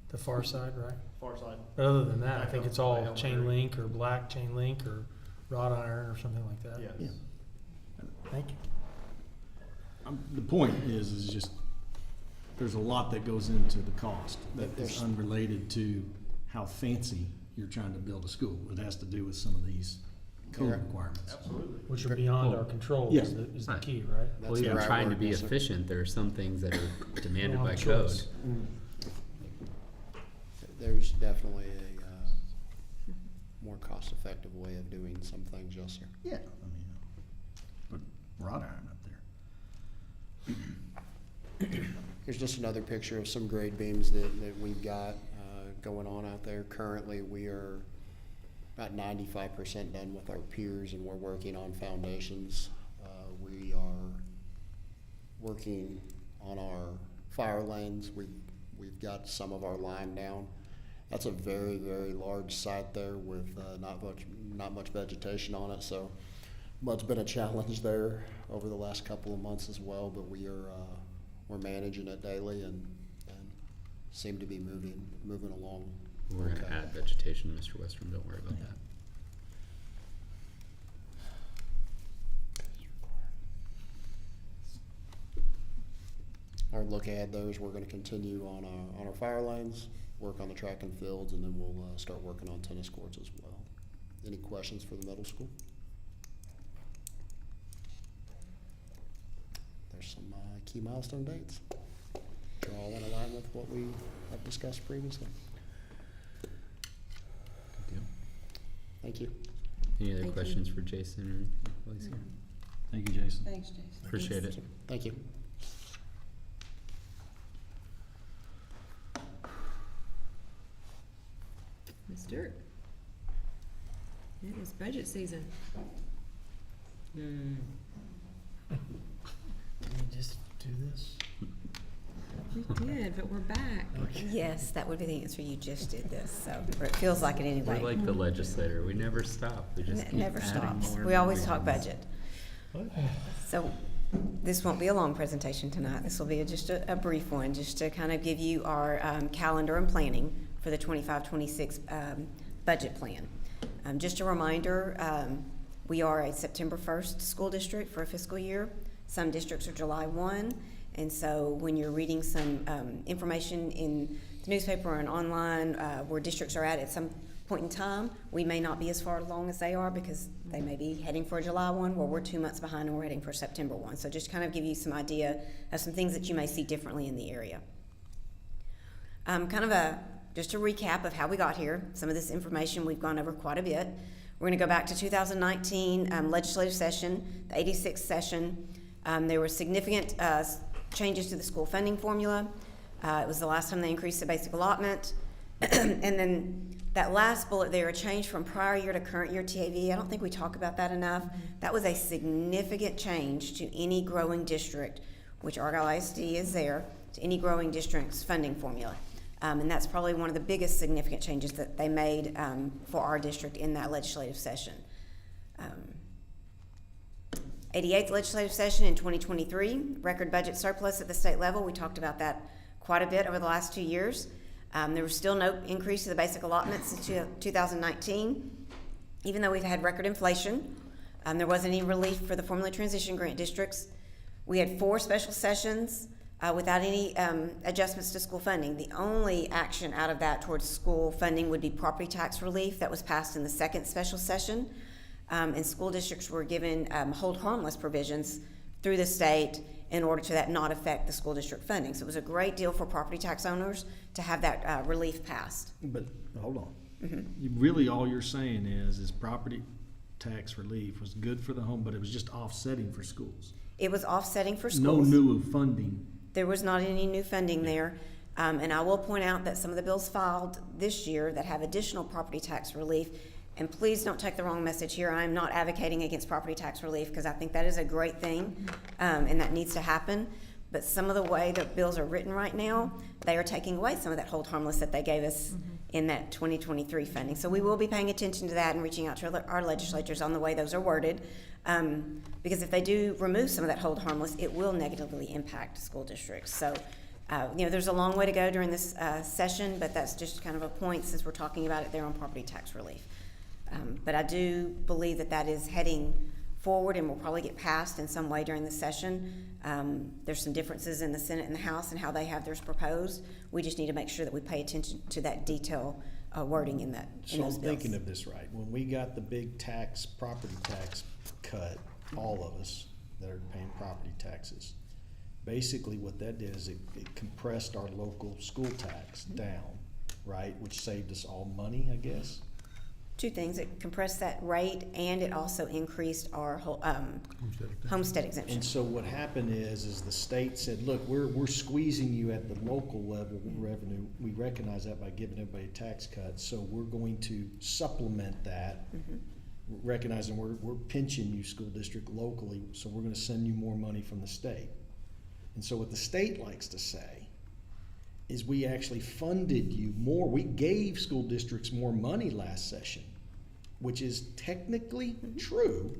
the far side, right? far side. But other than that, I Back think up it's by all Elm chain Creek. link or black chain link or wrought iron or something like that. Yes. Yeah. Thank you. The point is just, there's a lot that goes into the cost that is There's- unrelated to how fancy you're trying to build a school. It has to do with some of these code Correct. requirements. Absolutely. Which are beyond our control Yeah. is the Right. key, right? That's Well, the even right trying to word, be yes, sir. efficient, there are some things that are demanded Don't by have a code. choice. There's definitely a more cost-effective way of doing some things, yes, sir. Yeah. I mean, put wrought iron up there. Here's just another picture of some grade beams that we've got going on out there. Currently, we are about 95% done with our piers, and we're working on foundations. We are working on our fire lanes. We've got some of our line down. That's a very, very large site there with not much vegetation on it, so it's been a challenge there over the last couple of months as well, but we're managing it daily and seem to be moving along. We're gonna add vegetation, Mr. Westrom, don't worry about that. Our look ahead though is we're gonna continue on our fire lanes, work on the track and fields, and then we'll start working on tennis courts as well. Any questions for the middle school? There's some key milestone dates. They're all in line with what we have discussed previously. Good deal. Thank you. Any other Thank you. questions for Jason or while he's here? Thank you, Jason. Thanks, Jason. Appreciate it. Thank you. Ms. Dirk. It is budget season. Can we just do this? We did, but we're back. Yes, that would be the answer. You just did this, so, or it feels like it anyway. We're like the legislator, we never stop, we just keep Never adding stops. more and We more always talk reasons. budget. So this won't be a long presentation tonight. This will be just a brief one, just to kind of give you our calendar and planning for the 25-26 budget plan. Just a reminder, we are a September 1st school district for a fiscal year. Some districts are July 1. And so when you're reading some information in the newspaper and online where districts are at some point in time, we may not be as far along as they are because they may be heading for a July 1 where we're 2 months behind and we're heading for September 1. So just kind of give you some idea of some things that you may see differently in the area. Just a recap of how we got here. Some of this information we've gone over quite a bit. We're going to go back to 2019 legislative session, the 86th session. There were significant changes to the school funding formula. It was the last time they increased the basic allotment. And then that last bullet there, a change from prior year to current year TAV. I don't think we talk about that enough. That was a significant change to any growing district, which Argyle ISD is there, to any growing district's funding formula. And that's probably one of the biggest significant changes that they made for our district in that legislative session. 88th legislative session in 2023, record budget surplus at the state level. We talked about that quite a bit over the last 2 years. There was still no increase to the basic allotment since 2019. Even though we've had record inflation, there wasn't any relief for the formula transition grant districts. We had 4 special sessions without any adjustments to school funding. The only action out of that towards school funding would be property tax relief that was passed in the 2nd special session. And school districts were given hold harmless provisions through the state in order to that not affect the school district funding. So it was a great deal for property tax owners to have that relief passed. But, hold on. Mm-hmm. Really, all you're saying is property tax relief was good for the home, but it was just offsetting for schools. It was offsetting for No schools. new funding. There was not any new funding there. And I will point out that some of the bills filed this year that have additional property tax relief, and please don't take the wrong message here. I'm not advocating against property tax relief because I think that is a great thing and that needs to happen. But some of the way the bills are written right now, they are taking away some of that hold harmless that they gave us in that 2023 funding. So we will be paying attention to that and reaching out to our legislatures on the way those are worded. Because if they do remove some of that hold harmless, it will negatively impact school districts. So, there's a long way to go during this session, but that's just kind of a point since we're talking about it there on property tax relief. But I do believe that that is heading forward and will probably get passed in some way during the session. There's some differences in the Senate and the House and how they have theirs proposed. We just need to make sure that we pay attention to that detail wording in that in So those I'm bills. thinking of this right. When we got the big property tax cut, all of us that are paying property taxes, basically what that did is it compressed our local school tax down, right? Which saved us all money, I guess. Two things, it compressed that rate and it also increased our homestead exemption. And so what happened is the state said, look, we're squeezing you at the local level revenue. We recognize that by giving everybody a tax cut. So we're going to supplement that, recognizing we're pinching you, school district, locally. So we're going to send you more money from the state. And so what the state likes to say is we actually funded you more. We gave school districts more money last session, which is technically true.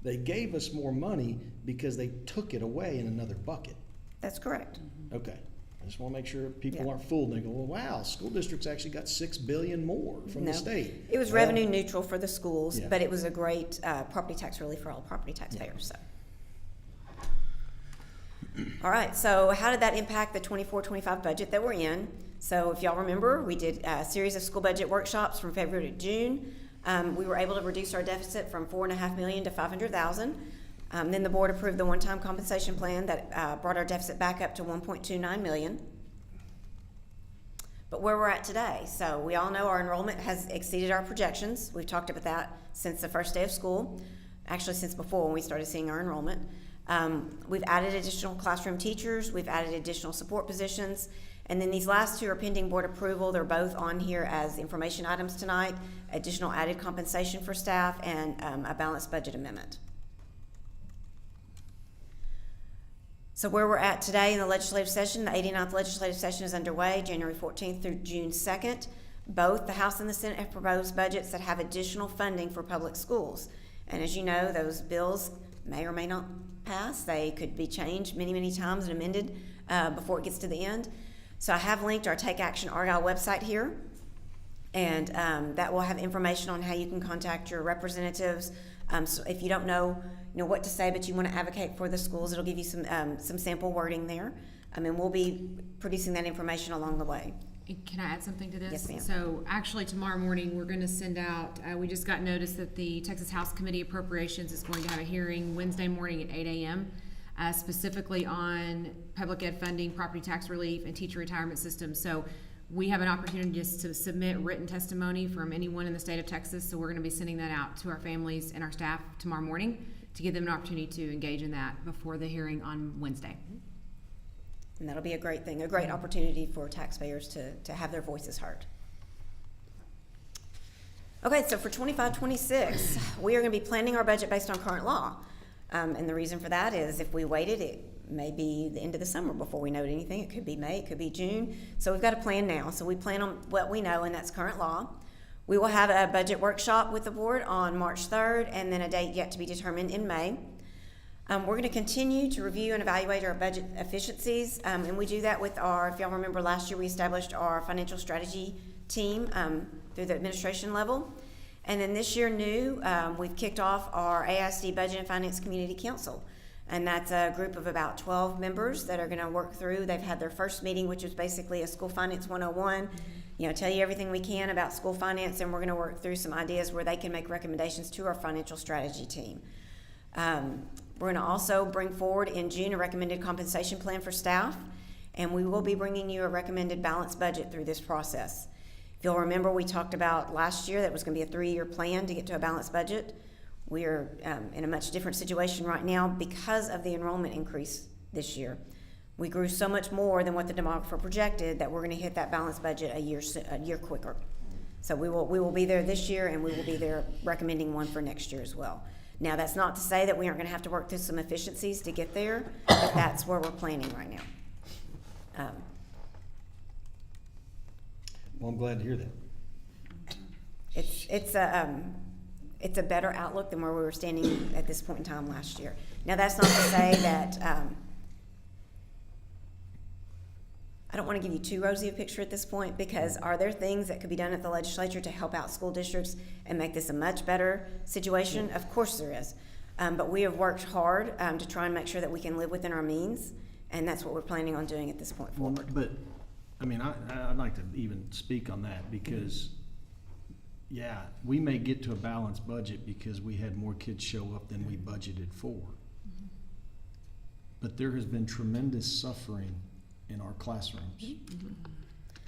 They gave us more money because they took it away in another bucket. That's correct. Okay. I just want to make sure people aren't fooled and they go, well, wow, school districts actually got $6 billion more from the state. It was revenue neutral for the schools, Yeah. but it was a great property tax relief for all property taxpayers. So. All right, so how did that impact the 24-25 budget that we're in? So if y'all remember, we did a series of school budget workshops from February to June. We were able to reduce our deficit from $4.5 million to $500,000. Then the board approved the one-time compensation plan that brought our deficit back up to $1.29 million. But where we're at today, so we all know our enrollment has exceeded our projections. We've talked about that since the first day of school, actually since before when we started seeing our enrollment. We've added additional classroom teachers, we've added additional support positions, and then these last two are pending board approval. They're both on here as information items tonight, additional added compensation for staff, and a balanced budget amendment. So where we're at today in the legislative session, the 89th legislative session is underway, January 14th through June 2nd. Both the House and the Senate have proposed budgets that have additional funding for public schools. And as you know, those bills may or may not pass. They could be changed many, many times and amended before it gets to the end. So I have linked our Take Action Argyle website here, and that will have information on how you can contact your representatives. So if you don't know what to say, but you want to advocate for the schools, it'll give you some sample wording there. And we'll be producing that information along the way. Can I add something to this? Yes, ma'am. So actually tomorrow morning, we're going to send out, we just got notice that the Texas House Committee Appropriations is going to have a hearing Wednesday morning at 8 a.m. Specifically on public ed funding, property tax relief, and teacher retirement system. So we have an opportunity just to submit written testimony from anyone in the state of Texas. So we're going to be sending that out to our families and our staff tomorrow morning to give them an opportunity to engage in that before the hearing on Wednesday. And that'll be a great thing, a great opportunity for taxpayers to have their voices heard. Okay, so for 25-26, we are going to be planning our budget based on current law. And the reason for that is if we waited, it may be the end of the summer before we know anything. It could be May, it could be June. So we've got to plan now. So we plan on what we know, and that's current law. We will have a budget workshop with the board on March 3rd, and then a date yet to be determined in May. We're going to continue to review and evaluate our budget efficiencies, and we do that with if y'all remember last year we established our financial strategy team through the administration level. And then this year we've kicked off our AISD Budget and Finance Community Council. And that's a group of about 12 members that are going to work through. They've had their first meeting, which was basically a School Finance 101. Tell you everything we can about school finance, and we're going to work through some ideas where they can make recommendations to our financial strategy team. We're going to also bring forward in June a recommended compensation plan for staff, and we will be bringing you a recommended balanced budget through this process. If you'll remember, we talked about last year that was going to be a 3-year plan to get to a balanced budget. We are in a much different situation right now because of the enrollment increase this year. We grew so much more than what the demographer projected that we're going to hit that balanced budget a year quicker. So we will be there this year, and we will be there recommending one for next year as well. Now, that's not to say that we aren't going to have to work through some efficiencies to get there, but that's where we're planning right now. Well, I'm glad to hear that. It's a better outlook than where we were standing at this point in time last year. Now, that's not to say that I don't want to give you too rosy a picture at this point, because are there things that could be done at the legislature to help out school districts and make this a much better situation? Of course there is. But we have worked hard to try and make sure that we can live within our means, and that's what we're planning on doing at this point forward. But, I mean, I'd like to even speak on that, because, yeah, we may get to a balanced budget because we had more kids show up than we budgeted for. But there has been tremendous suffering in our classrooms.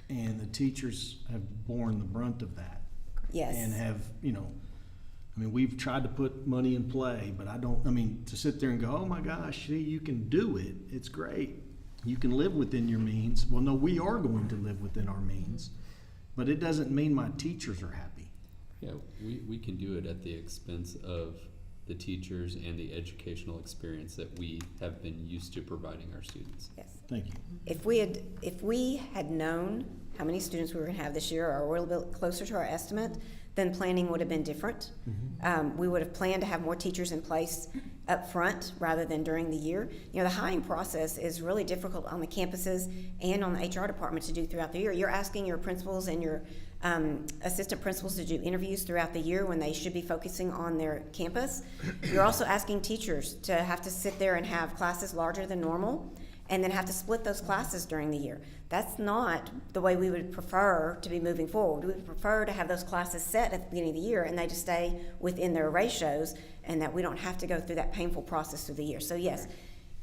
And the teachers have borne the brunt of that. Yes. And have, I mean, we've tried to put money in play, but to sit there and go, oh my gosh, see, you can do it, it's great. You can live within your means. Well, no, we are going to live within our means, but it doesn't mean my teachers are happy. Yeah, we can do it at the expense of the teachers and the educational experience that we have been used to providing our students. Yes. Thank you. If we had known how many students we were going to have this year, or a little bit closer to our estimate, then planning would have been different. We would have planned to have more teachers in place up front rather than during the year. The hiring process is really difficult on the campuses and on the HR department to do throughout the year. You're asking your principals and your assistant principals to do interviews throughout the year when they should be focusing on their campus. You're also asking teachers to have to sit there and have classes larger than normal, and then have to split those classes during the year. That's not the way we would prefer to be moving forward. We would prefer to have those classes set at the beginning of the year, and they just stay within their ratios, and that we don't have to go through that painful process through the year. So yes,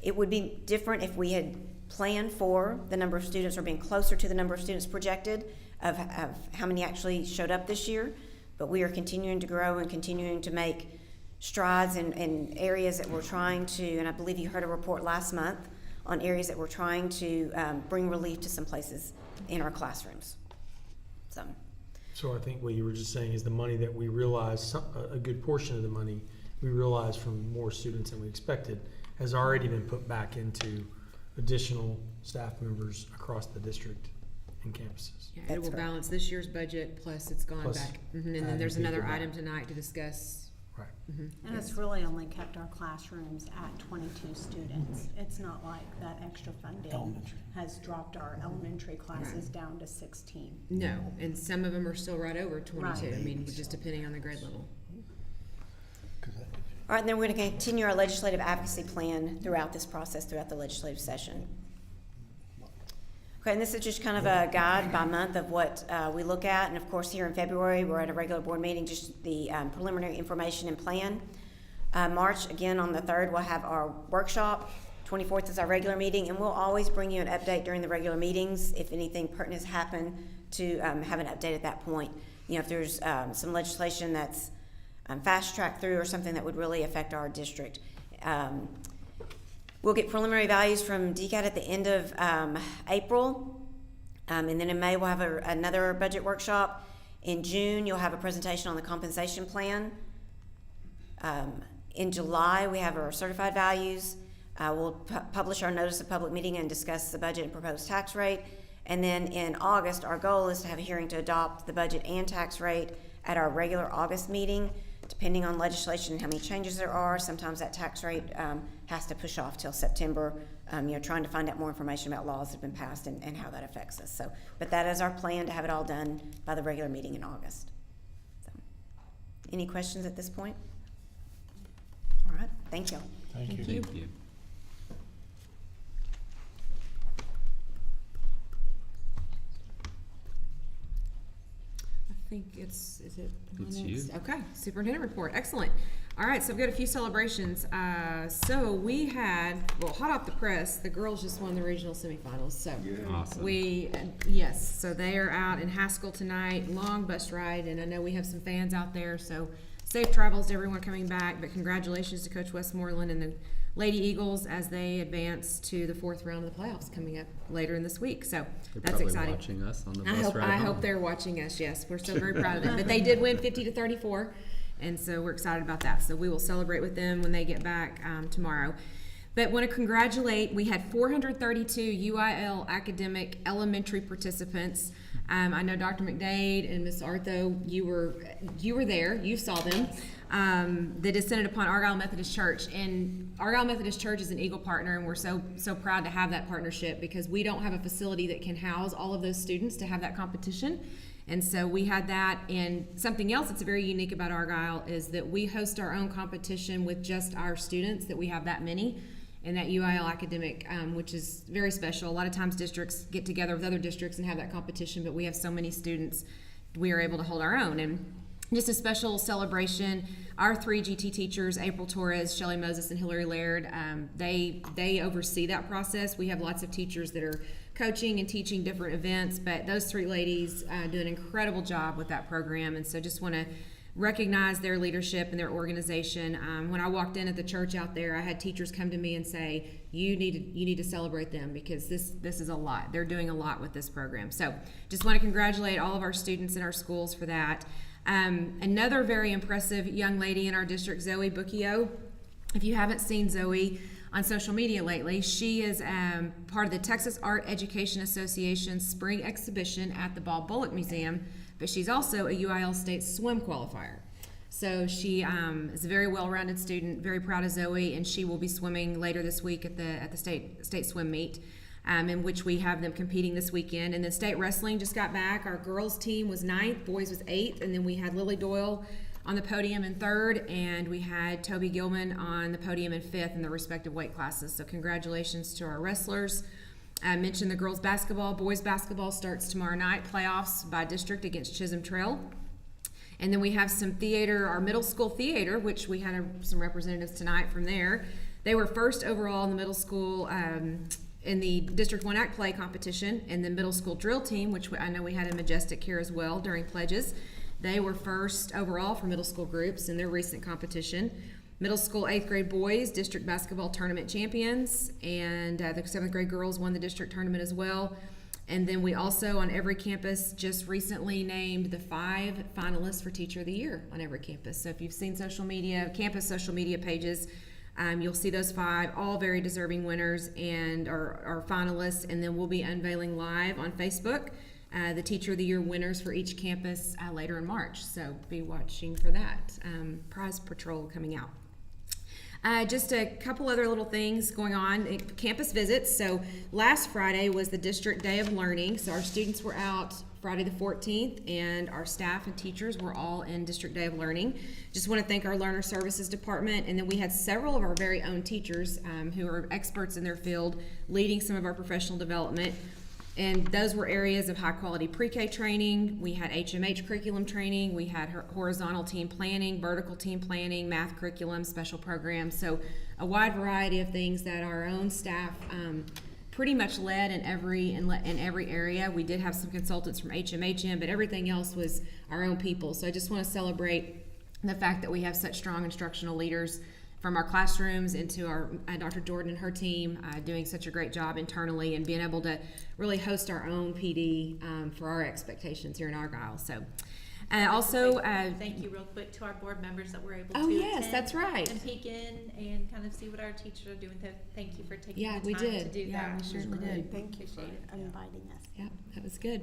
it would be different if we had planned for the number of students, or being closer to the number of students projected of how many actually showed up this year. But we are continuing to grow and continuing to make strides in areas that we're trying to, and I believe you heard a report last month on areas that we're trying to bring relief to some places in our classrooms. So I think what you were just saying is the money that we realized, a good portion of the money we realized from more students than we expected, has already been put back into additional staff members across the district and campuses. Yeah, it will balance this year's budget, plus it's gone back. And then there's another item tonight to discuss. Right. And it's really only kept our classrooms at 22 students. It's not like that extra funding has dropped our elementary classes down to 16. No, and some of them are still right over 22. Right. I mean, just depending on the grade level. All right, and then we're going to continue our legislative advocacy plan throughout this process, throughout the legislative session. Okay, and this is just kind of a guide by month of what we look at. And of course, here in February, we're at a regular board meeting, just the preliminary information and plan. March, again, on the 3rd, we'll have our workshop. 24th is our regular meeting, and we'll always bring you an update during the regular meetings if anything pertinent has happened, to have an update at that point. If there's some legislation that's fast-tracked through, or something that would really affect our district. We'll get preliminary values from DCAT at the end of April, and then in May we'll have another budget workshop. In June you'll have a presentation on the compensation plan. In July we have our certified values. We'll publish our notice of public meeting and discuss the budget and proposed tax rate. And then in August, our goal is to have a hearing to adopt the budget and tax rate at our regular August meeting. Depending on legislation and how many changes there are, sometimes that tax rate has to push off till September, trying to find out more information about laws that have been passed and how that affects us. But that is our plan, to have it all done by the regular meeting in August. Any questions at this point? All right, thank you. Thank you. I think is it? It's you. Okay, superintendent report, excellent. All right, so we've got a few celebrations. So we had, hot off the press, the girls just won the regional semifinals. So Awesome. Yes, so they are out in Haskell tonight, long bus ride, and I know we have some fans out there, so safe travels to everyone coming back, but congratulations to Coach Westmoreland and the Lady Eagles as they advance to the 4th round of the playoffs coming up later in this week. So They're that's exciting. Watching us on the bus I ride home. hope they're watching us. Yes, we're so very proud of them. But they did win 50-34, And so we're excited about that. So we will celebrate with them when they get back tomorrow. But want to congratulate, we had 432 UIL academic elementary participants. I know Dr. McDade and Ms. Artho, you were there, you saw them. They descended upon Argyle Methodist Church, and Argyle Methodist Church is an Eagle partner, and we're so proud to have that partnership because we don't have a facility that can house all of those students to have that competition. And so we had that, and something else that's very unique about Argyle is that we host our own competition with just our students, that we have that many in that UIL academic, which is very special. A lot of times districts get together with other districts and have that competition, but we have so many students, we are able to hold our own. And just a special celebration. Our 3 GT teachers, April Torres, Shelley Moses, and Hillary Laird, they oversee that process. We have lots of teachers that are coaching and teaching different events, but those 3 ladies do an incredible job with that program. And so just want to recognize their leadership and their organization. When I walked in at the church out there, I had teachers come to me and say, you need to celebrate them because this is a lot. They're doing a lot with this program. So just want to congratulate all of our students in our schools for that. Another very impressive young lady in our district, Zoe Bucchio. If you haven't seen Zoe on social media lately, she is part of the Texas Art Education Association's spring exhibition at the Bob Bullock Museum, but she's also a UIL State swim qualifier. So she is a very well-rounded student, very proud of Zoe, and she will be swimming later this week at the state swim meet, in which we have them competing this weekend. And then state wrestling just got back. Our girls team was 9th, boys was 8th, and then we had Lily Doyle on the podium in 3rd, and we had Toby Gilman on the podium in 5th in their respective weight classes. So congratulations to our wrestlers. I mentioned the girls basketball. Boys basketball starts tomorrow night, playoffs by district against Chisholm Trail. And then we have some theater, our middle school theater, which we had some representatives tonight from there. They were first overall in the middle school in the District 1 Act Play competition, and the middle school drill team, which I know we had in Majestic here as well during pledges. They were first overall for middle school groups in their recent competition. Middle school 8th grade boys, district basketball tournament champions, and the 7th grade girls won the district tournament as well. And then we also, on every campus, just recently named the 5 finalists for Teacher of the Year on every campus. So if you've seen social media, campus social media pages, you'll see those 5, all very deserving winners and are finalists. And then we'll be unveiling live on Facebook the Teacher of the Year winners for each campus later in March. So be watching for that. Prize Patrol coming out. Just a couple other little things going on. Campus visits. So last Friday was the District Day of Learning. So our students were out Friday the 14th, and our staff and teachers were all in District Day of Learning. Just want to thank our Learner Services Department, and then we had several of our very own teachers who are experts in their field leading some of our professional development. And those were areas of high quality pre-K training. We had HMH curriculum training. We had horizontal team planning, vertical team planning, math curriculum, special programs. So a wide variety of things that our own staff pretty much led in every area. We did have some consultants from HMH in, but everything else was our own people. So I just want to celebrate the fact that we have such strong instructional leaders from our classrooms into our Dr. Jordan and her team doing such a great job internally and being able to really host our own PD for our expectations here in Argyle. So also thank you real quick to our board members that were able oh to yes, attend that's right, and peek in and kind of see what our teachers are doing. Thank you for taking yeah, the we time did. to do yeah, that. we certainly did. Thank you for inviting us. Yeah, that was good.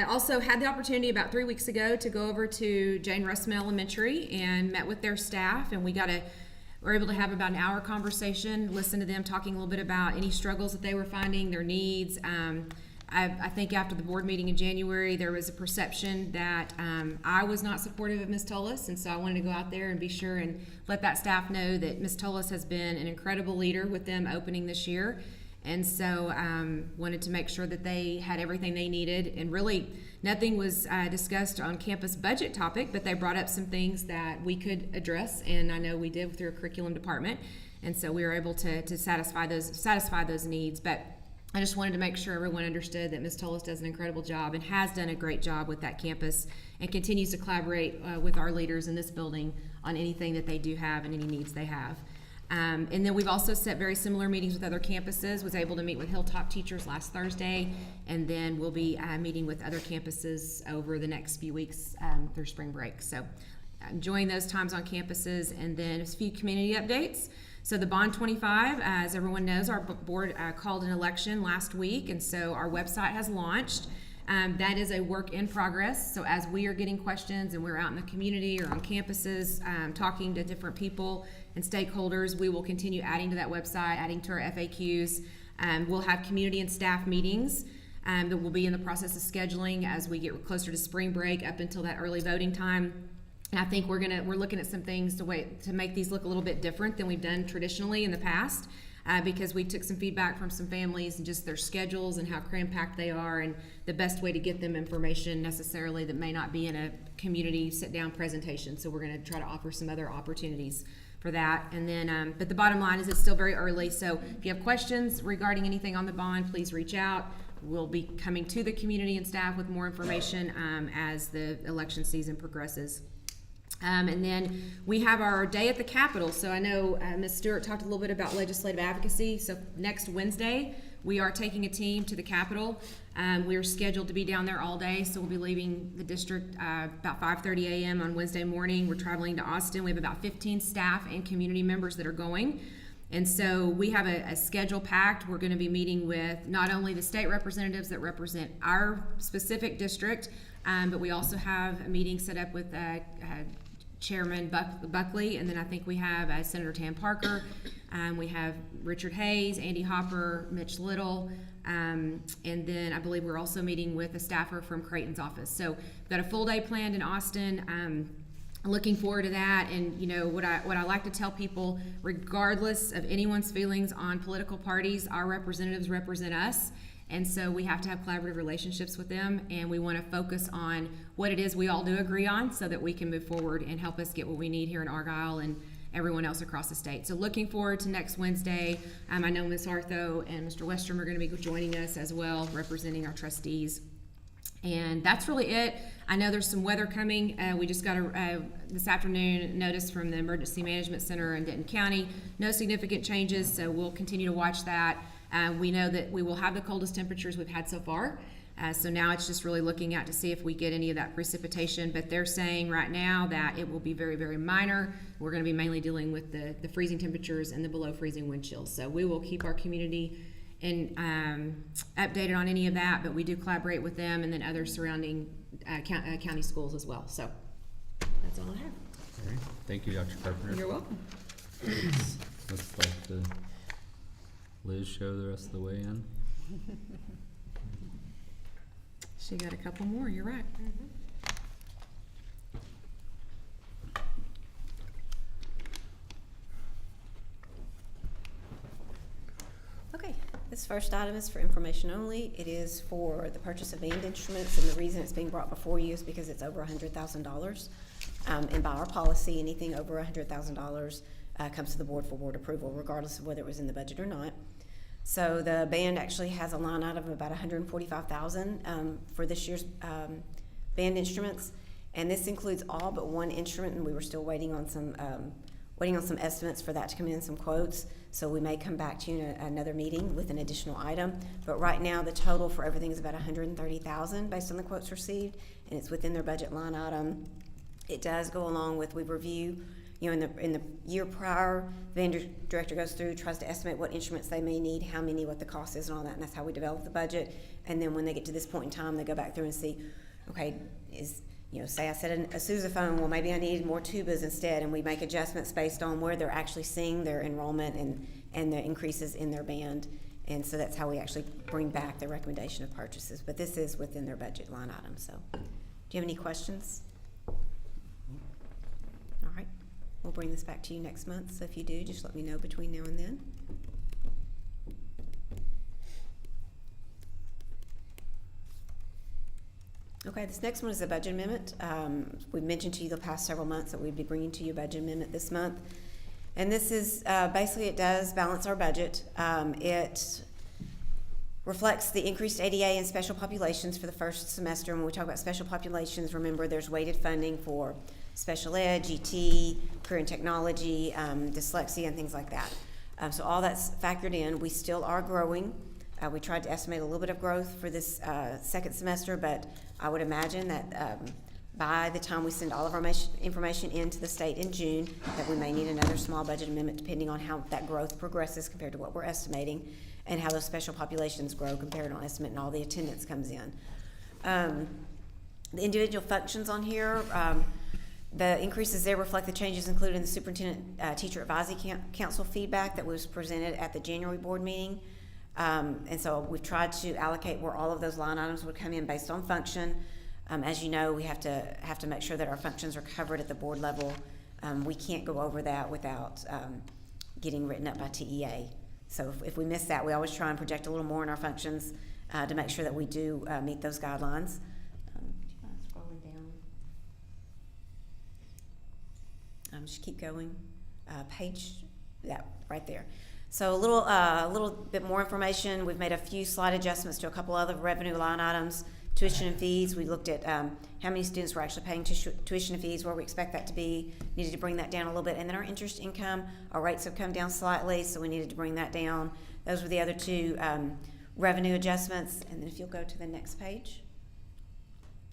Also had the opportunity about 3 weeks ago to go over to Jane Russman Elementary and met with their staff, and we were able to have about an hour conversation, listen to them talking a little bit about any struggles that they were finding, their needs. I think after the board meeting in January, there was a perception that I was not supportive of Ms. Tullis, and so I wanted to go out there and be sure and let that staff know that Ms. Tullis has been an incredible leader with them opening this year. And so wanted to make sure that they had everything they needed, and really nothing was discussed on campus budget topic, but they brought up some things that we could address, and I know we did through a curriculum department, and so we were able to satisfy those needs. But I just wanted to make sure everyone understood that Ms. Tullis does an incredible job and has done a great job with that campus and continues to collaborate with our leaders in this building on anything that they do have and any needs they have. And then we've also set very similar meetings with other campuses, was able to meet with Hilltop teachers last Thursday, and then we'll be meeting with other campuses over the next few weeks through spring break. So enjoying those times on campuses, and then a few community updates. So the Bond 25, as everyone knows, our board called an election last week, and so our website has launched. That is a work in progress. So as we are getting questions and we're out in the community or on campuses talking to different people and stakeholders, we will continue adding to that website, adding to our FAQs. We'll have community and staff meetings that we'll be in the process of scheduling as we get closer to spring break up until that early voting time. And I think we're looking at some things to make these look a little bit different than we've done traditionally in the past, because we took some feedback from some families and just their schedules and how cram-packed they are, and the best way to get them information necessarily that may not be in a community sit-down presentation. So we're going to try to offer some other opportunities for that. And then, but the bottom line is it's still very early. So if you have questions regarding anything on the bond, please reach out. We'll be coming to the community and staff with more information as the election season progresses. And then we have our day at the Capitol. So I know Ms. Stewart talked a little bit about legislative advocacy. So next Wednesday, we are taking a team to the Capitol. We are scheduled to be down there all day, so we'll be leaving the district about 5:30 a.m. on Wednesday morning. We're traveling to Austin. We have about 15 staff and community members that are going. And so we have a schedule packed. We're going to be meeting with not only the state representatives that represent our specific district, but we also have a meeting set up with Chairman Buckley, and then I think we have Senator Tam Parker, we have Richard Hayes, Andy Hopper, Mitch Little, and then I believe we're also meeting with a staffer from Creighton's office. So we've got a full day planned in Austin. Looking forward to that. And you know what I like to tell people, regardless of anyone's feelings on political parties, our representatives represent us. And so we have to have collaborative relationships with them, and we want to focus on what it is we all do agree on so that we can move forward and help us get what we need here in Argyle and everyone else across the state. So looking forward to next Wednesday. I know Ms. Artho and Mr. Westrom are going to be joining us as well, representing our trustees. And that's really it. I know there's some weather coming. We just got this afternoon notice from the Emergency Management Center in Denton County. No significant changes, so we'll continue to watch that. We know that we will have the coldest temperatures we've had so far. So now it's just really looking out to see if we get any of that precipitation. But they're saying right now that it will be very, very minor. We're going to be mainly dealing with the freezing temperatures and the below freezing wind chills. So we will keep our community updated on any of that, but we do collaborate with them and then other surrounding county schools as well. So that's all I have. All right. Thank you, Dr. Carpenter. You're welcome. Looks like the Liz show the rest of the way in. She got a couple more, you're right. Okay, this first item is for information only. It is for the purchase of band instruments, and the reason it's being brought before you is because it's over $100,000. And by our policy, anything over $100,000 comes to the board for board approval, regardless of whether it was in the budget or not. So the band actually has a line item of about $145,000 for this year's band instruments, and this includes all but one instrument, and we were still waiting on some estimates for that to come in, some quotes. So we may come back to you in another meeting with an additional item. But right now, the total for everything is about $130,000 based on the quotes received, and it's within their budget line item. It does go along with, we review, you know, in the year prior, the vendor director goes through, tries to estimate what instruments they may need, how many, what the cost is, and all that, and that's how we develop the budget. And then when they get to this point in time, they go back through and see, okay, say I said a sousaphone, well, maybe I needed more tubas instead, and we make adjustments based on where they're actually seeing their enrollment and the increases in their band. And so that's how we actually bring back the recommendation of purchases. But this is within their budget line item. So do you have any questions? All right. We'll bring this back to you next month. So if you do, just let me know between now and then. Okay, this next one is a budget amendment. We've mentioned to you the past several months that we'd be bringing to you a budget amendment this month. And this is, basically it does balance our budget. It reflects the increased ADA and special populations for the first semester. And when we talk about special populations, remember there's weighted funding for special ed, GT, career and technology, dyslexia, and things like that. So all that's factored in. We still are growing. We tried to estimate a little bit of growth for this second semester, but I would imagine that by the time we send all of our information into the state in June, that we may need another small budget amendment depending on how that growth progresses compared to what we're estimating and how those special populations grow compared on estimate and all the attendance comes in. The individual functions on here, the increases there reflect the changes included in the superintendent teacher advisory council feedback that was presented at the January board meeting. And so we've tried to allocate where all of those line items would come in based on function. As you know, we have to make sure that our functions are covered at the board level. We can't go over that without getting written up by TEA. So if we miss that, we always try and project a little more in our functions to make sure that we do meet those guidelines. Do you mind scrolling down? Just keep going. Page, yeah, right there. So a little bit more information. We've made a few slight adjustments to a couple other revenue line items. Tuition and fees, we looked at how many students were actually paying tuition and fees, where we expect that to be, needed to bring that down a little bit. And then our interest income, our rates have come down slightly, so we needed to bring that down. Those were the other two revenue adjustments. And then if you'll go to the next page.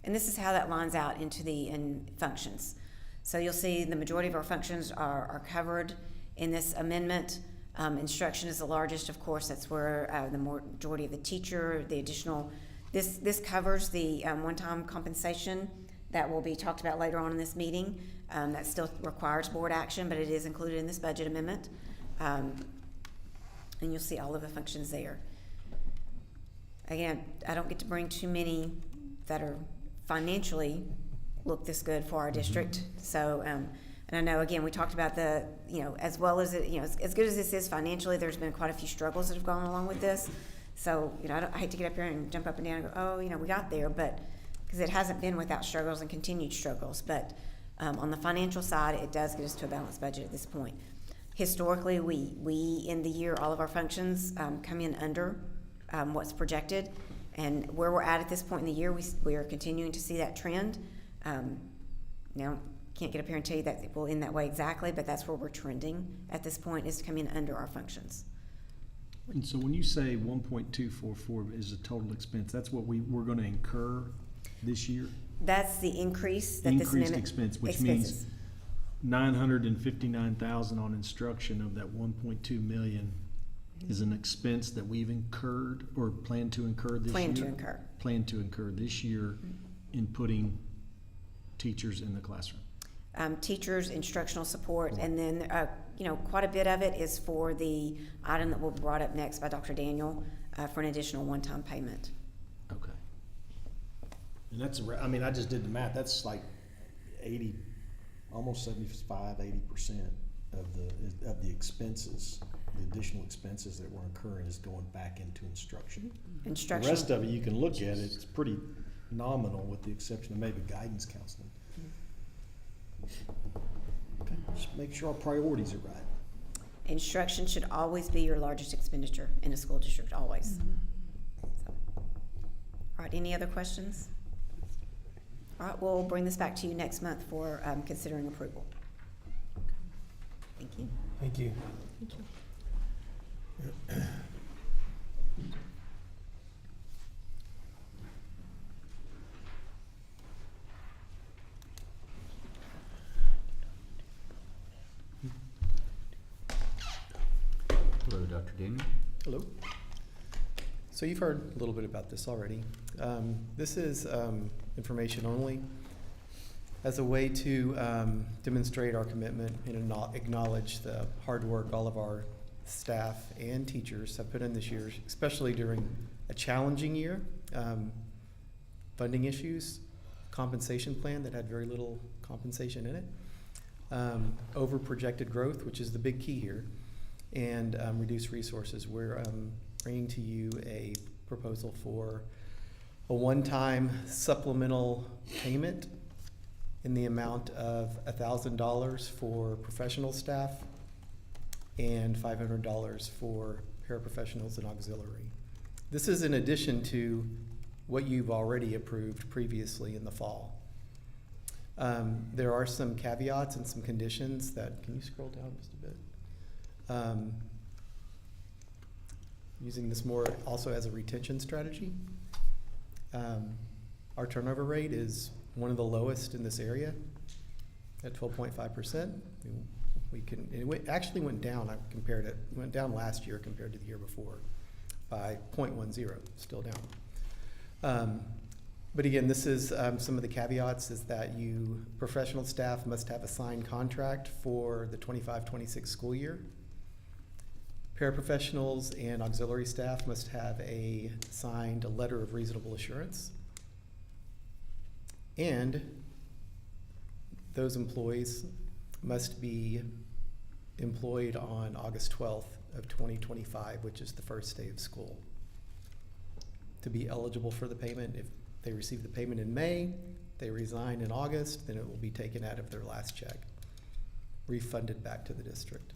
And this is how that lines out into the functions. So you'll see the majority of our functions are covered in this amendment. Instruction is the largest, of course. That's where the majority of the teacher, the additional. This covers the one-time compensation that will be talked about later on in this meeting. That still requires board action, but it is included in this budget amendment. And you'll see all of the functions there. Again, I don't get to bring too many that are financially look this good for our district. So, and I know, again, we talked about as well as as good as this is financially, there's been quite a few struggles that have gone along with this. So, I hate to get up here and jump up and down and go, oh, we got there, but because it hasn't been without struggles and continued struggles. But on the financial side, it does get us to a balanced budget at this point. Historically, we in the year, all of our functions come in under what's projected. And where we're at this point in the year, we are continuing to see that trend. Now, can't get up here and tell you that it will end that way exactly, but that's where we're trending at this point, is to come in under our functions. And so when you say 1.244 is the total expense, that's what we're going to incur this year? That's the increase that this increased amendment expense, which expenses. means $959,000 on instruction of that 1.2 million is an expense that we've incurred or plan to incur this year. Plan to incur this year in putting teachers in the classroom. Teachers, instructional support, and then quite a bit of it is for the item that will be brought up next by Dr. Daniel for an additional one-time payment. Okay. And that's, I just did the math. That's like 80, almost 75-80% of the expenses, the additional expenses that we're incurring is going back into instruction. The rest of it, you can look at it. It's pretty nominal, with the exception of maybe guidance counseling. Okay, just make sure our priorities are right. Instruction should always be your largest expenditure in a school district, always. So. All right, any other questions? All right, we'll bring this back to you next month for considering approval. Thank you. Thank you. Thank you. Hello, Dr. Daniel. Hello. So you've heard a little bit about this already. This is information only as a way to demonstrate our commitment and acknowledge the hard work all of our staff and teachers have put in this year, especially during a challenging year. Funding issues, compensation plan that had very little compensation in it, over projected growth, which is the big key here, and reduced resources. We're bringing to you a proposal for a one-time supplemental payment in the amount of $1,000 for professional staff and $500 for paraprofessionals and auxiliary. This is in addition to what you've already approved previously in the fall. There are some caveats and some conditions that, can you scroll down just a bit? Using this more also as a retention strategy. Our turnover rate is one of the lowest in this area at 12.5%. Actually went down. Went down last year compared to the year before by 0.10, still down. But again, this is some of the caveats is that professional staff must have a signed contract for the 25-26 school year. Paraprofessionals and auxiliary staff must have a signed letter of reasonable assurance. And those employees must be employed on August 12th of 2025, which is the first day of school. To be eligible for the payment, if they receive the payment in May, they resign in August, then it will be taken out of their last check, refunded back to the district.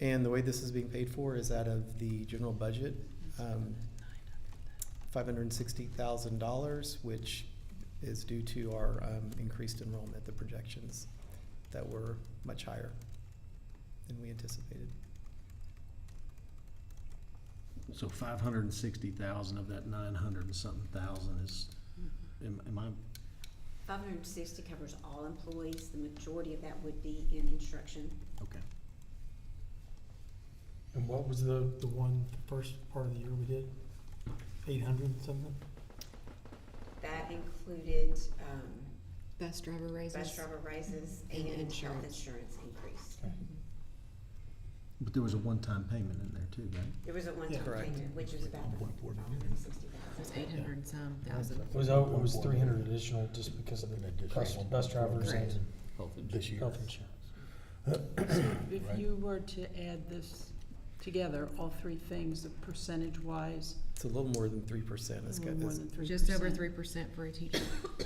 And the way this is being paid for is out of the general budget, $560,000, which is due to our increased enrollment, the projections that were much higher than we anticipated. So 560,000 of that 900 and something thousand is, am I? 560 covers all employees. The majority of that would be in instruction. Okay. And what was the first part of the year we did? 800 something? That included Bus driver raises. And health insurance increase. Okay. But there was a one-time payment in there too, right? There was a one-time Correct. payment, which was about It was 800 and some thousand. It was 300 additional just because of the bus drivers and Health health insurance. If you were to add this together, all three things, the percentage-wise, It's a little more than 3%. a little more than 3%. Just over 3% for a teacher.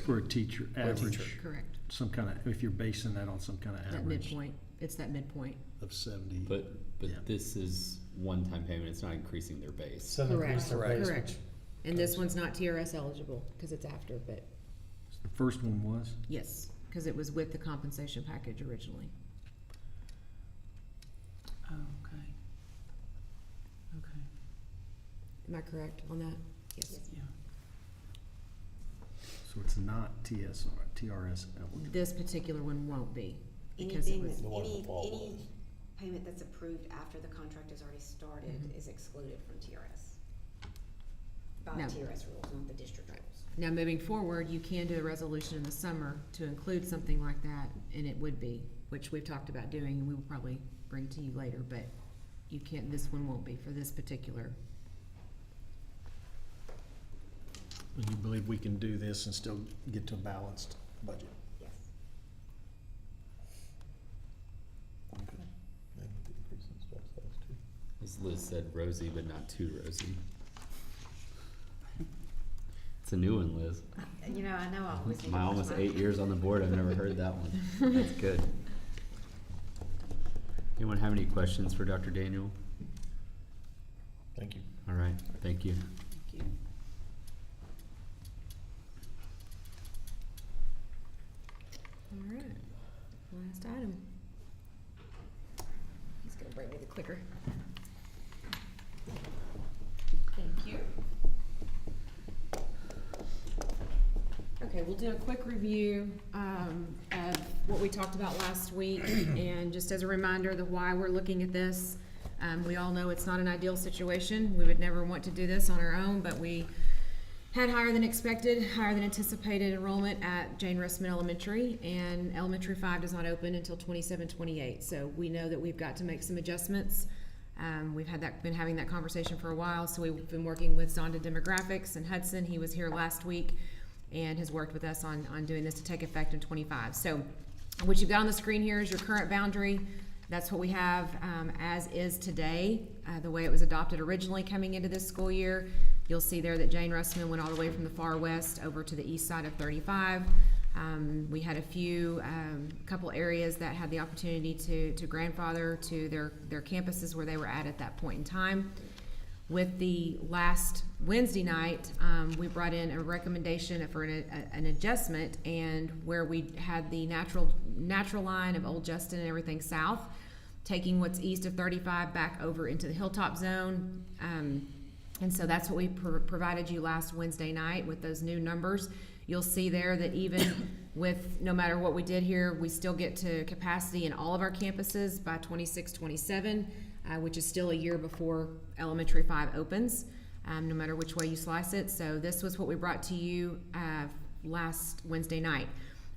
For a teacher, average. teacher. Correct. Some kind of, if you're basing that on some kind of That average midpoint. It's that midpoint. of 70. But Yeah. this is one-time payment, it's not increasing their base. So Correct. increase their base, Correct. which And this one's not TRS eligible because it's after, but The first one was? yes, because it was with the compensation package originally. Oh, okay. Okay, Am I correct on that? Yes. yeah. So it's not TRS eligible. This particular one won't be because it Anything was. any payment that's approved after the contract has already started is excluded from TRS. By No. TRS rules, not the district rules. Now, moving forward, you can do a resolution in the summer to include something like that, and it would be, which we've talked about doing, and we will probably bring to you later, but you can't, this one won't be for this particular. And you believe we can do this and still get to a balanced budget? Yes. As Liz said, rosy, but not too rosy. It's a new one, Liz. You know, I know I always think My it was almost mine. 8 years on the board, I've never heard that one. That's good. Anyone have any questions for Dr. Daniel? Thank you. All right, thank you. Thank you. All right, last item. He's gonna bring me the clicker. Thank you. Okay, we'll do a quick review of what we talked about last week, and just as a reminder, the why we're looking at this. We all know it's not an ideal situation. We would never want to do this on our own, but we had higher than expected, higher than anticipated enrollment at Jane Russman Elementary, and Elementary 5 does not open until 27-28. So we know that we've got to make some adjustments. We've been having that conversation for a while, so we've been working with Zonda Demographics and Hudson. He was here last week and has worked with us on doing this to take effect in 25. So what you've got on the screen here is your current boundary. That's what we have as is today, the way it was adopted originally coming into this school year. You'll see there that Jane Russman went all the way from the far west over to the east side of 35. We had a couple areas that had the opportunity to grandfather to their campuses where they were at that point in time. With the last Wednesday night, we brought in a recommendation for an adjustment, and where we had the natural line of Old Justin and everything south, taking what's east of 35 back over into the Hilltop Zone. And so that's what we provided you last Wednesday night with those new numbers. You'll see there that even with, no matter what we did here, we still get to capacity in all of our campuses by 26-27, which is still a year before elementary 5 opens, no matter which way you slice it. So this was what we brought to you last Wednesday night.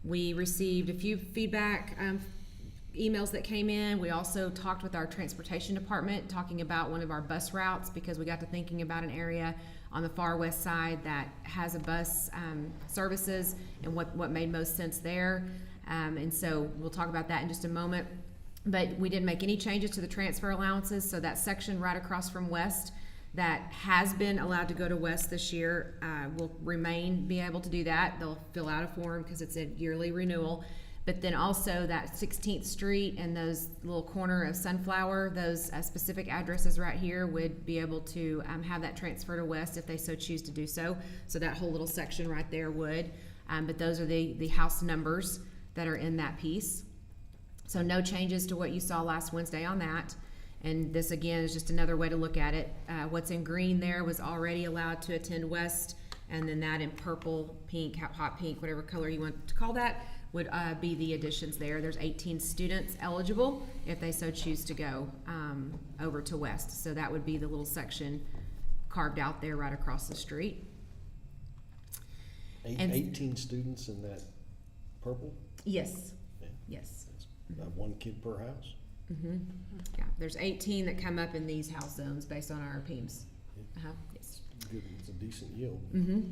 We received a few feedback emails that came in. We also talked with our transportation department, talking about one of our bus routes, because we got to thinking about an area on the far west side that has a bus services and what made most sense there. And so we'll talk about that in just a moment. But we didn't make any changes to the transfer allowances, so that section right across from West that has been allowed to go to West this year will be able to do that. They'll fill out a form because it's a yearly renewal. But then also that 16th Street and those little corner of Sunflower, those specific addresses right here would be able to have that transfer to West if they so choose to do so. So that whole little section right there would. But those are the house numbers that are in that piece. So no changes to what you saw last Wednesday on that. And this again is just another way to look at it. What's in green there was already allowed to attend West, and then that in purple, pink, hot pink, whatever color you want to call that, would be the additions there. There's 18 students eligible if they so choose to go over to West. So that would be the little section carved out there right across the street. 18 students in that purple? Yes. Yeah. Yes. About one kid per house? Mm-hmm. Yeah, there's 18 that come up in these house zones based on our PEMS. Yes. Good, it's a decent yield. Mm-hmm.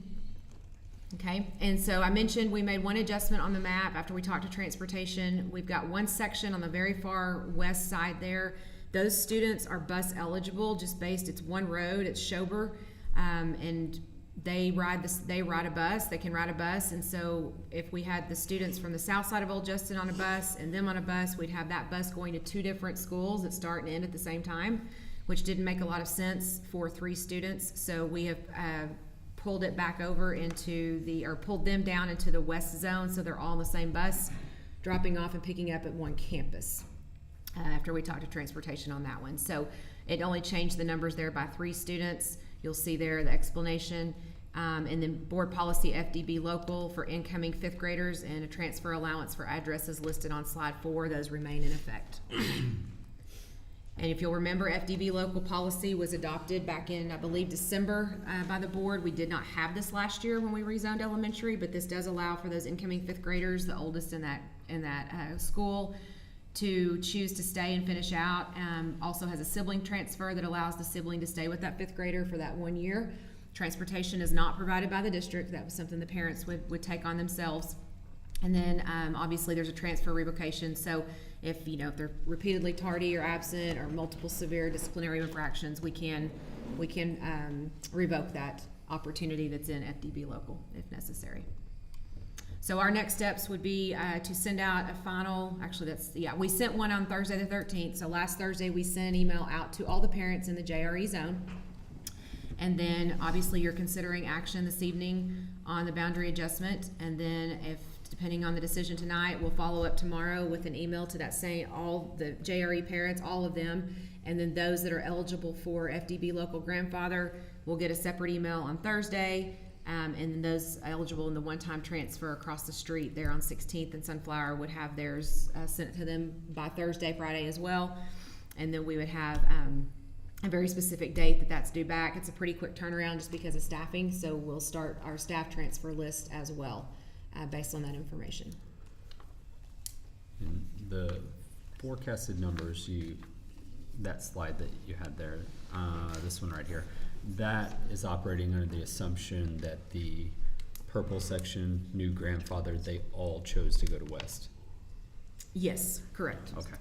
Okay, and so I mentioned we made one adjustment on the map after we talked to transportation. We've got one section on the very far west side there. Those students are bus eligible, just based, it's one road, it's Schober, and they ride a bus, they can ride a bus. And so if we had the students from the south side of Old Justin on a bus and them on a bus, we'd have that bus going to 2 different schools that start and end at the same time, which didn't make a lot of sense for 3 students. So we have pulled it back over pulled them down into the west zone, so they're all on the same bus, dropping off and picking up at one campus, after we talked to transportation on that one. So it only changed the numbers there by 3 students. You'll see there the explanation. And then board policy FDB local for incoming 5th graders and a transfer allowance for addresses listed on slide 4. Those remain in effect. And if you'll remember, FDB local policy was adopted back in, I believe, December by the board. We did not have this last year when we rezoned elementary, but this does allow for those incoming 5th graders, the oldest in that school, to choose to stay and finish out. Also has a sibling transfer that allows the sibling to stay with that 5th grader for that 1 year. Transportation is not provided by the district. That was something the parents would take on themselves. And then obviously there's a transfer revocation. So if they're repeatedly tardy or absent or multiple severe disciplinary infractions, we can revoke that opportunity that's in FDB local if necessary. So our next steps would be to send out a final, we sent one on Thursday the 13th. So last Thursday we sent an email out to all the parents in the JRE zone. And then obviously you're considering action this evening on the boundary adjustment. And then depending on the decision tonight, we'll follow up tomorrow with an email to that saying all the JRE parents, all of them, and then those that are eligible for FDB local grandfather will get a separate email on Thursday, and then those eligible in the one-time transfer across the street there on 16th and Sunflower would have theirs sent to them by Thursday, Friday as well. And then we would have a very specific date that's due back. It's a pretty quick turnaround just because of staffing, so we'll start our staff transfer list as well. Based on that information. And the forecasted numbers, that slide that you had there, this one right here, that is operating under the assumption that the purple section, new grandfather, they all chose to go to West. Yes, correct. Okay.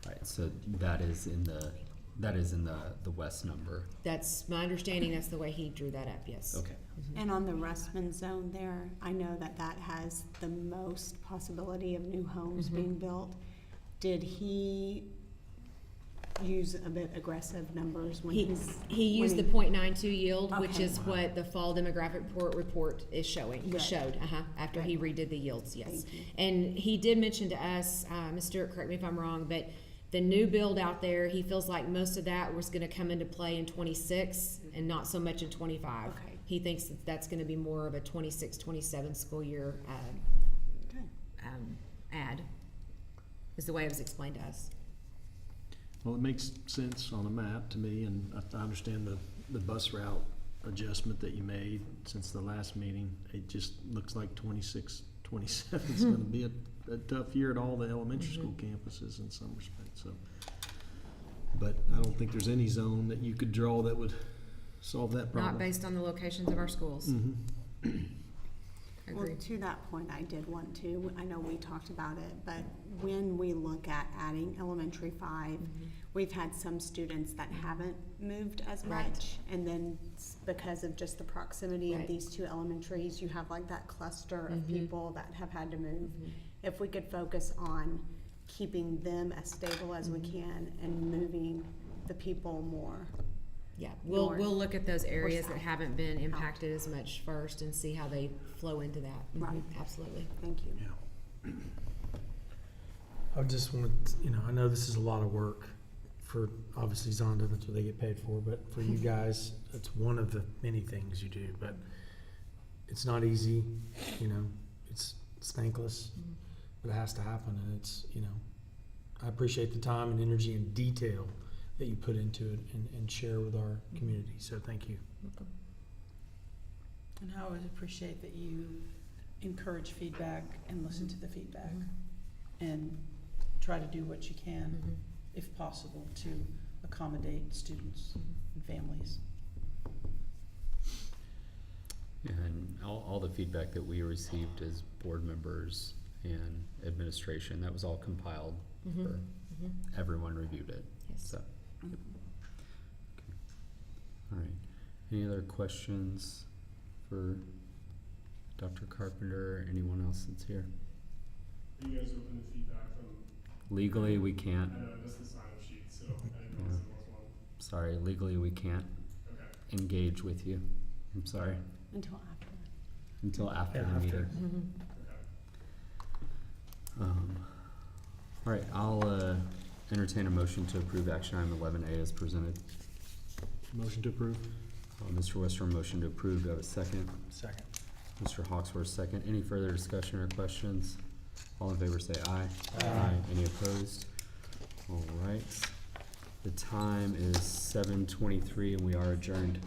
All right, so that is in the West number. That's my understanding. That's the way he drew that up. Yes. Okay. Mm-hmm. And on the Rustman zone there, I know that has the most possibility of new homes being built. Did he use a bit aggressive numbers when he used the 0.92 yield, which is what the fall demographic report is showing. Showed after he redid the yields. Yes, and he did mention to us, Ms. Stewart, correct me if I'm wrong, but The new build out there, he feels like most of that was gonna come into play in 26 and not so much in 25. Okay. He thinks that that's gonna be more of a 26, 27 school year, ad, is the way it was explained to us. Well, it makes sense on a map to me, and I understand the bus route adjustment that you made since the last meeting. It just looks like 26, 27 is gonna be a tough year at all the elementary school campuses in some respects, so. But I don't think there's any zone that you could draw that would solve that problem. Not based on the locations of our schools. I Well, agree. to that point, I did want to, I know we talked about it, but when we look at adding elementary 5, we've had some students that haven't moved as Right. much. And then because of just the proximity Right. of these two elementaries, you have like that cluster of people that have had to move. If we could focus on keeping them as stable as we can and moving the people more. Yeah, we'll north look at those or areas that south. haven't been impacted as much first and see how they flow into that. Right. Absolutely. Thank you. I just want, I know this is a lot of work for, obviously Zonda, that's what they get paid for, but for you guys, it's one of the many things you do, but it's not easy, it's thankless, but it has to happen, and it's, I appreciate the time and energy and detail that you put into it and share with our community, so thank you. And I always appreciate that you encourage feedback and listen to the feedback and try to do what you can, if possible, to accommodate students and families. And all the feedback that we received as board members and administration, that was all compiled for everyone reviewed it. Yes. So, okay. All right. Any other questions for Dr. Carpenter or anyone else that's here? Are you guys open to feedback from? Legally, we can't. I know, that's the sign-up sheet, so I didn't know if there was one. Sorry, legally, we can't engage with you. I'm sorry. Until after. Until after Yeah, the after. meeting. All right, I'll entertain a motion to approve action item 11A as presented. Motion to approve? Mr. Western, motion to approve. Do I have a second? Second. Mr. Hawksworth, second. Any further discussion or questions? All in favor say aye. Aye. Any opposed? All right. The time is 7:23 and we are adjourned.